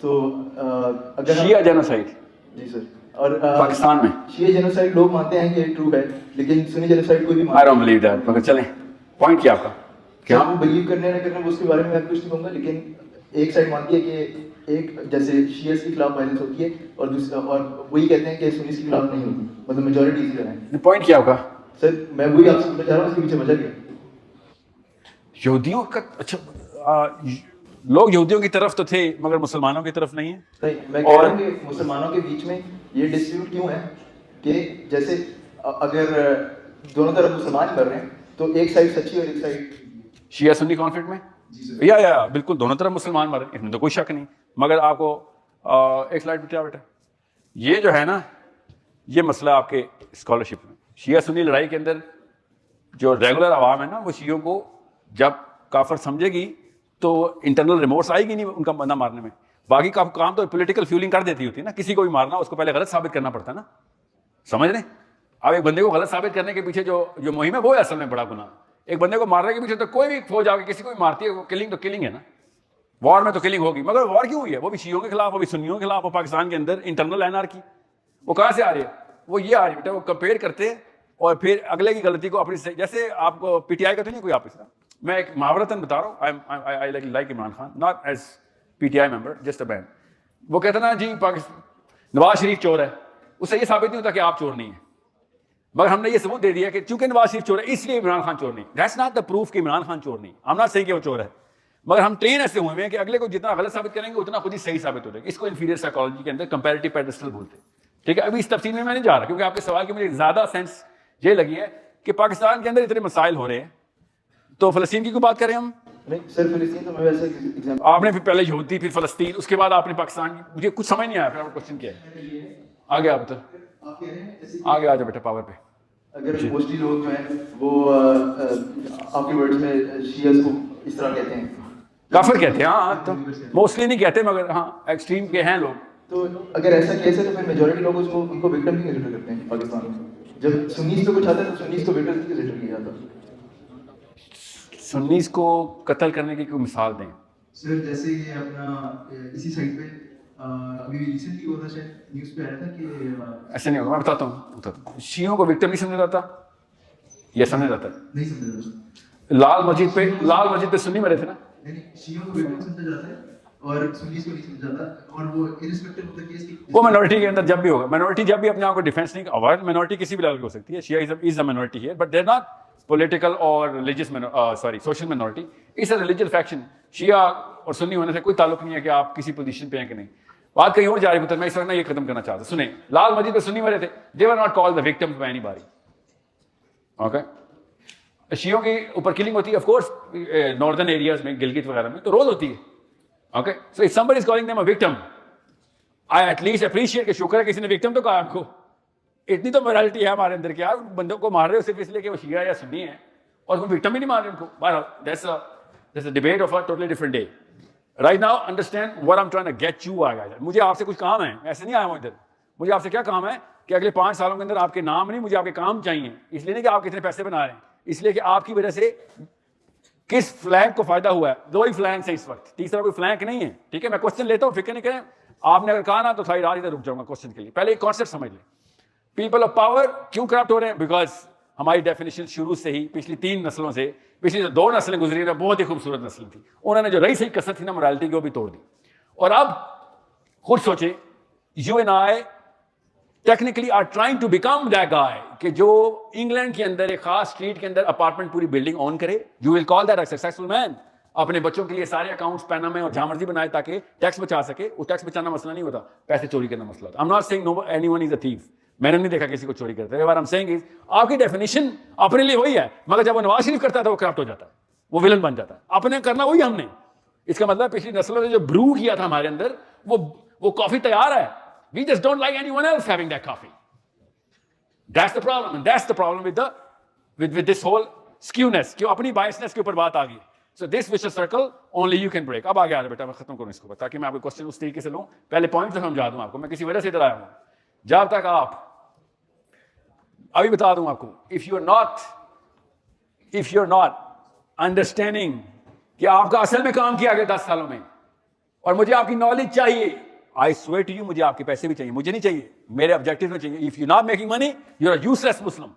تو اگر شیعہ genocide جی سر اور پاکستان میں شیعہ genocide لوگ مانتے ہیں کہ true ہے لیکن سنی جینوسائڈ کوئی بھی I don't believe that. مگر چلیں پوائنٹ کیا آپ کا کیا وہ بلیو کرنے نہ کرنے اس کے بارے میں میں کچھ نہیں کہوں گا لیکن ایک سائڈ مانتی ہے کہ ایک جیسے شیعہ کے خلاف وائلنس ہوتی ہے اور دوسرا اور وہی کہتے ہیں کہ سنی کے خلاف نہیں ہوتی مطلب میجورٹی اسی طرح ہے. پوائنٹ کیا آپ کا سر میں وہی آپ سے پوچھنا چاہ رہا ہوں اس کے پیچھے وجہ کیا یہودیوں کا اچھا لوگ یہودیوں کی طرف تو تھے مگر مسلمانوں کی طرف نہیں ہے. میں کہہ رہا ہوں کہ مسلمانوں کے بیچ میں یہ ڈسپیوٹ کیوں ہے کہ جیسے اگر دونوں طرف مسلمان مر رہے ہیں تو ایک سائڈ سچی اور ایک سائڈ شیعہ سنی کانفلکٹ میں یا بالکل دونوں طرف مسلمان مر رہے ہیں اس میں تو کوئی شک نہیں. مگر آپ کو ایک سلائڈ پہ کیا بیٹا یہ جو ہے نا یہ مسئلہ آپ کے اسکالرشپ میں شیعہ سنی لڑائی کے اندر جو ریگولر عوام ہے نا وہ شیعوں کو جب کافر سمجھے گی تو انٹرنل ریمورس آئے گی نہیں ان کا بندہ مارنے میں. باقی کا کام تو پولیٹیکل فیولنگ کر دیتی ہوتی ہے نا. کسی کو بھی مارنا اس کو پہلے غلط ثابت کرنا پڑتا ہے نا. سمجھ رہے ہیں آپ ایک بندے کو غلط ثابت کرنے کے پیچھے جو مہم ہے وہ ہے اصل میں بڑا گناہ. ایک بندے کو مارنے کے پیچھے تو کوئی بھی فوج آ کے کسی کو بھی مارتی ہے وہ کلنگ تو کلنگ ہے نا. وار میں تو کلنگ ہوگی مگر وار کیوں ہوئی ہے وہ بھی شیعوں کے خلاف وہ بھی سنیوں کے خلاف. وہ پاکستان کے اندر انٹرنل انارکی وہ کہاں سے آ رہی ہے وہ یہ آ رہی ہے بیٹا وہ کمپیئر کرتے ہیں اور پھر اگلے کی غلطی کو اپنی جیسے آپ کو پی ٹی آئی کا تو نہیں کوئی آپ اس طرح میں ایک محاورتاً بتا رہا ہوں like Imran Khan not as P T I member just a band. وہ کہتے نا جی نواز شریف چور ہے اس سے یہ ثابت نہیں ہوتا کہ آپ چور نہیں ہیں مگر ہم نے یہ ثبوت دے دیا کہ چونکہ نواز شریف چور ہے اس لیے عمران خان چور نہیں. دیٹس ناٹ دا پروف کہ عمران خان چور نہیں. ہم نہ صحیح کہ وہ چور ہے مگر ہم ٹرین ایسے ہوئے ہیں کہ اگلے کو جتنا غلط ثابت کریں گے اتنا خود ہی صحیح ثابت ہو جائے گا. اس کو انفیریئر سائیکالوجی کے اندر کمپیریٹیو پیڈسٹل بولتے ہیں. ٹھیک ہے ابھی اس تفصیل میں نہیں جا رہا کیونکہ آپ کے سوال کی مجھے زیادہ سینس یہ لگی ہے کہ پاکستان کے اندر اتنے مسائل ہو رہے ہیں تو فلسطین کی کوئی بات کریں ہم سر فلسطین تو میں ویسے ایگزامپل آپ نے پھر پہلے یہودی پھر فلسطین اس کے بعد آپ نے پاکستان کی مجھے کچھ سمجھ نہیں آیا پھر آپ کا کوشچن کیا ہے آگے آپ آگے آ جاؤ بیٹا پاور پہ. اگر موسٹلی لوگ جو ہیں وہ آپ کے ورڈز میں شیعہ کو اس طرح کہتے ہیں کافر کہتے ہیں ہاں تو موسٹلی نہیں کہتے مگر ہاں ایکسٹریم کے ہیں لوگ. تو اگر ایسا کیس ہے تو پھر میجورٹی لوگ اس کو ان کو وکٹم کیوں کنسیڈر کرتے ہیں پاکستان میں جب سنیز پہ کچھ آتا ہے تو سنیز کو وکٹم کیوں کنسیڈر کیا جاتا ہے. سنیز کو قتل کرنے کی کوئی مثال دیں. سر جیسے یہ اپنا اسی سائٹ پہ ابھی ریسنٹلی ہوا تھا شاید نیوز پہ آیا تھا کہ ایسے نہیں ہوگا میں بتاتا ہوں شیعوں کو وکٹم نہیں سمجھا جاتا یہ سمجھا جاتا ہے نہیں سمجھا جاتا. لال مسجد پہ سنی مرے تھے نا شیعوں کو وکٹم سمجھا جاتا ہے اور سنیز کو نہیں سمجھا جاتا اور وہ irrespective of the case کی وہ مینورٹی کے اندر جب بھی ہوگا. مینورٹی جب بھی اپنے آپ کو ڈیفینس نہیں اوائڈ مینورٹی کسی بھی لیول کی ہو سکتی ہے. شیعہ از اے مینورٹی ہے but they not political or religious social minority. Is a religious faction. Shia اور سنی ہونے سے کوئی تعلق نہیں ہے کہ آپ کسی پوزیشن پہ ہیں کہ نہیں. بات کہیں اور جا رہی ہے میں اس وقت یہ ختم کرنا چاہتا ہوں. سنیں لال مسجد پہ سنی مرے تھے they were not called the victims by anybody. Okay شیعوں کے اوپر کلنگ ہوتی ہے آف کورس ناردرن ایریاز میں گلگت وغیرہ میں تو روز ہوتی ہے. Okay so if somebody is calling them a victim I at least appreciate کہ شکر ہے کسی نے وکٹم تو کہا آپ کو. اتنی تو morality ہے ہمارے اندر کہ یار بندوں کو مار رہے ہو صرف اس لیے کہ وہ شیعہ یا سنی ہے اور کوئی وکٹم ہی نہیں مار رہے ان کو. بہرحال that's a debate of a totally different day. Right now understand what I'm trying to get you. مجھے آپ سے کچھ کام ہے ایسے نہیں آیا ہوں ادھر. مجھے آپ سے کیا کام ہے کہ اگلے 5 سالوں کے اندر آپ کے نام نہیں مجھے آپ کے کام چاہیے. اس لیے نہیں کہ آپ کتنے پیسے بنا رہے ہیں اس لیے کہ آپ کی وجہ سے کس فلینک کو فائدہ ہوا ہے. 2 ہی فلینکس ہیں اس وقت تیسرا کوئی فلینک نہیں ہے. ٹھیک ہے میں کوشچن لیتا ہوں فکر نہیں کریں. آپ نے اگر کہا نا تو ساری رات ادھر رک جاؤں گا کوشچن کے لیے. پہلے ایک کانسیپٹ سمجھ لیں. پیپل آف پاور کیوں کرپٹ ہو رہے ہیں بیکاز ہماری ڈیفینیشن شروع سے ہی پچھلی 3 نسلوں سے پچھلی 2 نسلیں گزری ہیں بہت ہی خوبصورت نسل تھی. انہوں نے جو رہی صحیح کثرت تھی نا morality کی وہ بھی توڑ دی. اور اب خود سوچیں you and I technically are trying to become that guy کہ جو انگلینڈ کے اندر ایک خاص اسٹریٹ کے اندر اپارٹمنٹ پوری بلڈنگ اون کرے. You will call that a successful man. اپنے بچوں کے لیے سارے اکاؤنٹس پینامے اور جہاں مرضی بنائے تاکہ ٹیکس بچا سکے. وہ ٹیکس بچانا مسئلہ نہیں ہوتا پیسے چوری کرنا مسئلہ ہوتا. I'm not saying no anyone is a thief. میں نے نہیں دیکھا کسی کو چوری کرتے ہوئے. I'm saying is آپ کی ڈیفینیشن اپنے لیے وہی ہے مگر جب وہ نواز شریف کرتا ہے تو وہ کرپٹ ہو جاتا ہے وہ ولن بن جاتا ہے. اپنے کرنا وہی ہم نے. اس کا مطلب پچھلی نسلوں نے جو برو کیا تھا ہمارے اندر وہ کافی تیار ہے. We just don't like anyone else having that coffee. That's the problem and that's the problem with this whole skewness کہ اپنی biasness کے اوپر بات آ گئی. So this vicious circle only you can break. اب آگے آ رہا بیٹا میں ختم کروں اس کو تاکہ میں آپ کو کوشچن اس طریقے سے لوں. پہلے پوائنٹ سمجھا دوں آپ کو. میں کسی وجہ سے ادھر آیا ہوں جب تک آپ ابھی بتا دوں آپ کو if you're not understanding کہ آپ کا اصل میں کام کیا گیا 10 سالوں میں اور مجھے آپ کی نالج چاہیے. آئی سویئر ٹو یو, مجھے آپ کے پیسے بھی چاہیے, مجھے نہیں چاہیے, میرے آبجیکٹو میں چاہیے. If you not making money you are useless Muslim.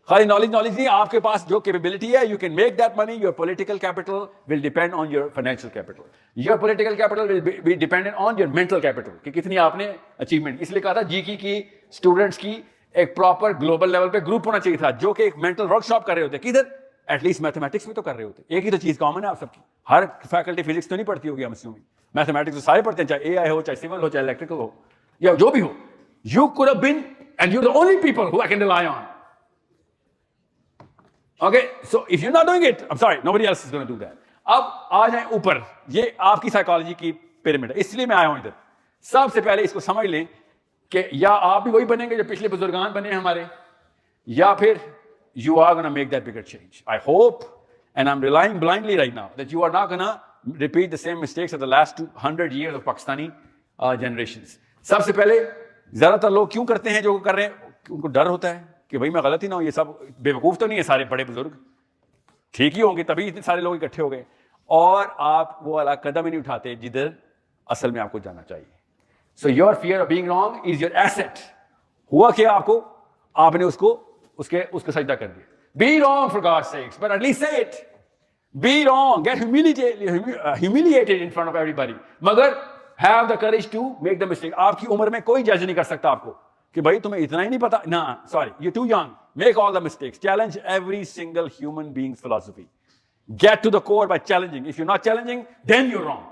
خالی نالج نہیں, آپ کے پاس جو کیپیبلٹی ہے you can make that money. Your political capital will depend on your financial capital. Your political capital will be dependent on your mental capital, کہ کتنی آپ نے اچیومنٹ. اس لیے کہا تھا GIKI کی اسٹوڈنٹس کی ایک پراپر گلوبل لیول پہ گروپ ہونا چاہیے تھا, جو کہ ایک مینٹل ورک شاپ کر رہے ہوتے. کدھر؟ ایٹ لیسٹ میتھمیٹکس میں تو کر رہے ہوتے. ایک ہی تو چیز کامن ہے آپ سب کی, ہر فیکلٹی فزکس تو نہیں پڑھتی ہوگی, ہم اسیومنگ میتھمیٹکس تو سارے پڑھتے ہیں, چاہے AI ہو, چاہے سول ہو, چاہے الیکٹریکل ہو, یا جو بھی ہو. You could have been and you the only people who I can rely on. Okay, so if you're not doing it, I'm sorry, nobody else is going to do that. اب آ جائیں اوپر, یہ آپ کی سائیکالوجی کی pyramid ہے, اس لیے میں آیا ہوں ادھر. سب سے پہلے اس کو سمجھ لیں کہ یا آپ بھی وہی بنیں گے جو پچھلے بزرگان بنے ہیں ہمارے, یا پھر you are going to make that bigger change. I hope, and I'm relying blindly right now, that you are not going to repeat the same mistakes of the last 200 years of Pakistani generations. سب سے پہلے زیادہ تر لوگ کیوں کرتے ہیں جو کر رہے ہیں, ان کو ڈر ہوتا ہے کہ بھائی میں غلط ہی نہ ہوں, یہ سب بے وقوف تو نہیں ہے, سارے بڑے بزرگ ٹھیک ہی ہوں گے, تبھی اتنے سارے لوگ اکٹھے ہو گئے. اور آپ وہ والا قدم ہی نہیں اٹھاتے جدھر اصل میں آپ کو جانا چاہیے. So your fear of being wrong is your asset. ہوا کیا آپ کو, آپ نے اس کو سجدہ کر دیا. Be wrong for God's sakes, but at least say it. Be wrong, get humiliated in front of everybody, مگر have the courage to make the mistake. آپ کی عمر میں کوئی جج نہیں کر سکتا آپ کو کہ بھائی تمہیں اتنا ہی نہیں پتا. نہ, sorry, you're too young. Make all the mistakes. Challenge every single human being's philosophy. Get to the core by challenging. If you're not challenging, then you're wrong.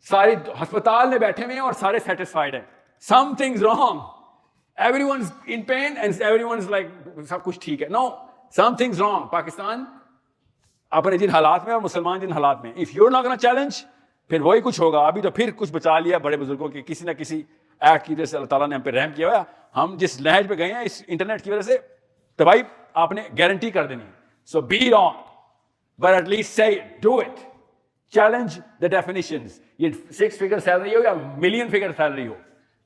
سارے ہسپتال میں بیٹھے ہوئے ہیں اور سارے سیٹسفائڈ ہیں. Something's wrong. Everyone's in pain and everyone's like سب کچھ ٹھیک ہے. No, something's wrong. پاکستان اپنے جن حالات میں اور مسلمان جن حالات میں, if you're not gonna challenge, پھر وہی کچھ ہوگا. ابھی تو پھر کچھ بچا لیا بڑے بزرگوں کے, کسی نہ کسی ایکٹ کی وجہ سے اللہ تعالیٰ نے ہم پہ رحم کیا ہوا ہے. ہم جس نہج پہ گئے ہیں اس انٹرنیٹ کی وجہ سے تباہی آپ نے گارنٹی کر دینی. So be wrong but at least say do it. Challenge the definitions. یہ 6 فگر سیلری ہو یا ملین فگر سیلری ہو,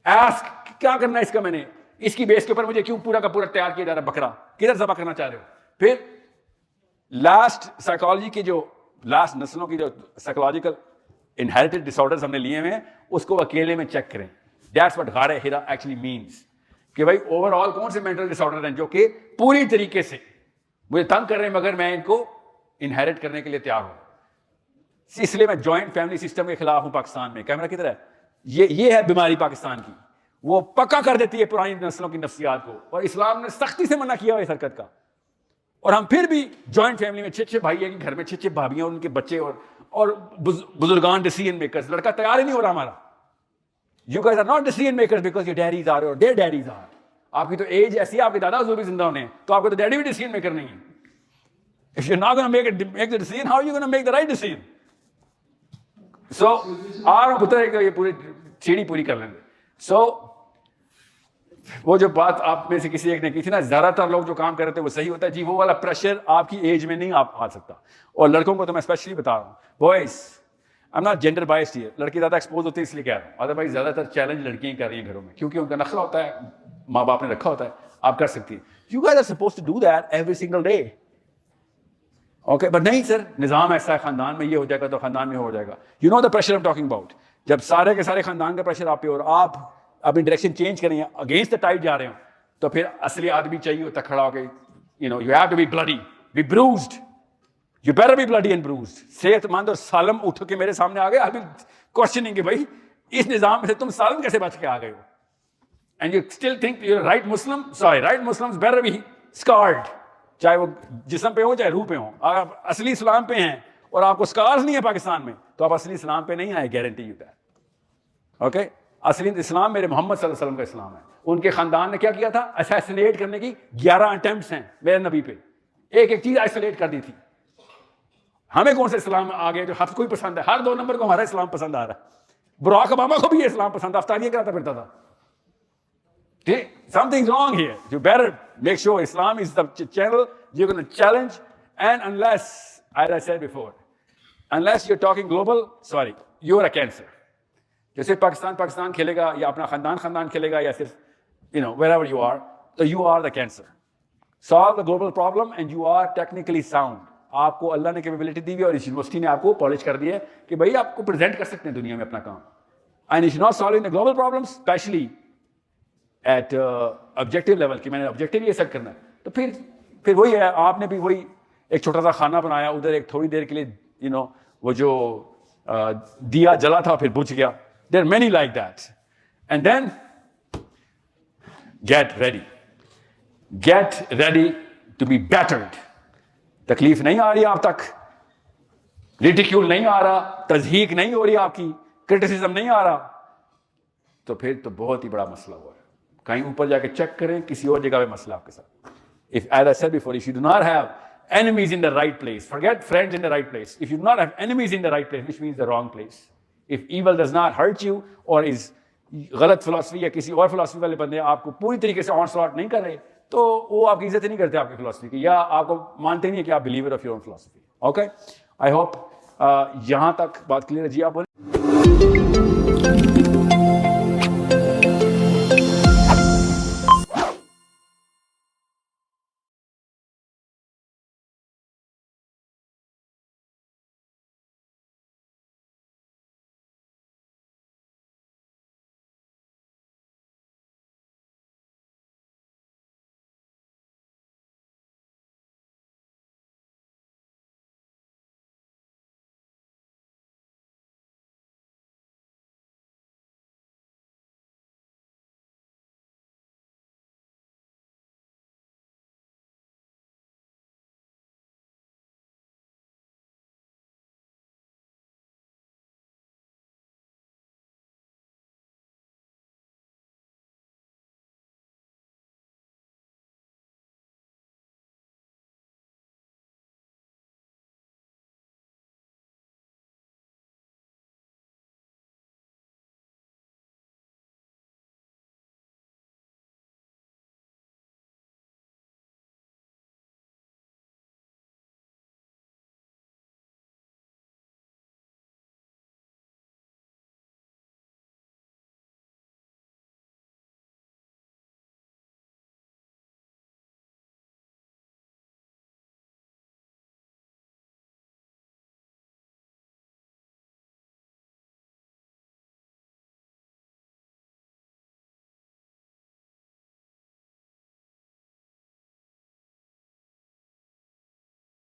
آسک کیا کرنا ہے اس کا, میں نے اس کی بیس کے اوپر مجھے کیوں پورا کا پورا تیار کیا جا رہا ہے, بکرا کدھر ذبح کرنا چاہ رہے ہو. پھر لاسٹ سائیکالوجی کی جو لاسٹ نسلوں کی جو سائیکولوجیکل انہیریٹڈ ڈس آرڈرز ہم نے لیے ہوئے ہیں, اس کو اکیلے میں چیک کریں. دیٹس واٹ غار ہرا ایکچولی مینس, کہ بھائی اوور آل کون سے مینٹل ڈس آرڈر ہیں جو کہ پوری طریقے سے مجھے تنگ کر رہے ہیں مگر میں ان کو انہیریٹ کرنے کے لیے تیار ہوں. اس لیے میں جوائنٹ فیملی سسٹم کے خلاف ہوں پاکستان میں. کیمرہ کدھر ہے؟ یہ ہے بیماری پاکستان کی, وہ پکا کر دیتی ہے پرانی نسلوں کی نفسیات کو, اور اسلام نے سختی سے منع کیا ہوا اس حرکت کا. اور ہم پھر بھی جوائنٹ فیملی میں 6 بھائی ہیں, گھر میں 6 بھابیاں اور ان کے بچے اور بزرگان ڈیسیژن میکرز. لڑکا تیار ہی نہیں ہو رہا ہمارا. You guys are not decision makers because your daddies are or their daddies are. آپ کی تو ایج ایسی ہے, آپ کے دادا حضور بھی زندہ ہونے ہیں, تو آپ کو تو ڈیڈی بھی ڈیسیژن میکر نہیں ہے. If you're not going to make the decision, how are you going to make the right decision? So آپ پتہ ہے کہ یہ پوری سیڑھی پوری کر لیں گے. So وہ جو بات آپ میں سے کسی ایک نے کی تھی نا, زیادہ تر لوگ جو کام کر رہے تھے وہ صحیح ہوتا ہے جی, وہ والا پریشر آپ کی ایج میں نہیں آ سکتا. اور لڑکوں کو تو میں اسپیشلی بتا رہا ہوں, boys I'm not gender biased here. لڑکی زیادہ ایکسپوز ہوتی ہے اس لیے کہہ رہا ہوں. ادروائز زیادہ تر چیلنج لڑکیاں کر رہی ہیں گھروں میں, کیونکہ ان کا نخلا ہوتا ہے, ماں باپ نے رکھا ہوتا ہے, آپ کر سکتی ہیں. You guys are supposed to do that every single day. Okay, but نہیں سر, نظام ایسا ہے, خاندان میں یہ ہو جائے گا تو خاندان میں ہو جائے گا. You know the pressure I'm talking about. جب سارے کے سارے خاندان کا پریشر آپ پہ اور آپ اپنی ڈائریکشن چینج کریں, اگینسٹ دا ٹائڈ جا رہے ہوں, تو پھر اصلی آدمی چاہیے ہوتا کھڑا ہو کے, you have to be bloody, be bruised. You better be bloody and bruised. صحت مند اور سالم اٹھ کے میرے سامنے آ گئے, I'll be questioning کہ بھائی اس نظام میں سے تم سالم کیسے بچ کے آ گئے ہو. And you still think you're a right Muslim? Sorry, right Muslims better be scarred. چاہے وہ جسم پہ ہو چاہے روح پہ ہو. اگر آپ اصلی اسلام پہ ہیں اور آپ کو اسکارز نہیں ہے پاکستان میں, تو آپ اصلی اسلام پہ نہیں آئے, گارنٹی یو دیٹ. اوکے, اصلی اسلام میرے محمد صلی اللہ علیہ وسلم کا اسلام ہے. ان کے خاندان نے کیا کیا تھا, اسیسینیٹ کرنے کی 11 اٹیمپٹس ہیں میرے نبی پہ, ایک ایک چیز آئسولیٹ کر دی تھی. ہمیں کون سے اسلام آ گئے جو ہر کوئی پسند ہے, ہر 2 نمبر کو ہمارا اسلام پسند آ رہا ہے. براک اوباما کو بھی یہ اسلام پسند تھا, افطاریاں کراتا پھرتا تھا. Something's wrong here. You better make sure Islam is the channel you're going to challenge, and unless, as I said before, unless you're talking global, sorry, you're a cancer. جیسے پاکستان کھیلے گا یا اپنا خاندان کھیلے گا یا صرف wherever you are, so you are the cancer. Solve the global problem and you are technically sound. آپ کو اللہ نے کیپیبلٹی دی ہوئی اور اس یونیورسٹی نے آپ کو پالش کر دیا ہے کہ بھائی آپ کو پریزنٹ کر سکتے ہیں دنیا میں اپنا کام. And it's not solving the global problems especially at objective level کہ میں نے آبجیکٹیو یہ سیٹ کرنا ہے. تو پھر وہی ہے, آپ نے بھی وہی ایک چھوٹا سا کھانا بنایا, ادھر ایک تھوڑی دیر کے لیے وہ جو دیا جلا تھا پھر بجھ گیا. There are many like that. And then get ready to be battered. تکلیف نہیں آ رہی آپ تک, ریڈیکیول نہیں آ رہا, تضحیق نہیں ہو رہی آپ کی, کرٹیسزم نہیں آ رہا, تو پھر تو بہت ہی بڑا مسئلہ ہوا ہے. کہیں اوپر جا کے چیک کریں, کسی اور جگہ پہ مسئلہ آپ کے ساتھ. If, as I said before, if you do not have enemies in the right place, forget friends in the right place. If you do not have enemies in the right place, which means the wrong place. If evil does not hurt you or is غلط philosophy یا کسی اور philosophy والے بندے آپ کو پوری طریقے سے آن سلاٹ نہیں کر رہے, تو وہ آپ کی عزت نہیں کرتے آپ کی فلاسفی کی, یا آپ کو مانتے نہیں ہیں کہ آپ believer of your own philosophy. Okay, I hope یہاں تک بات کلیئر ہے. جی آپ بولیں.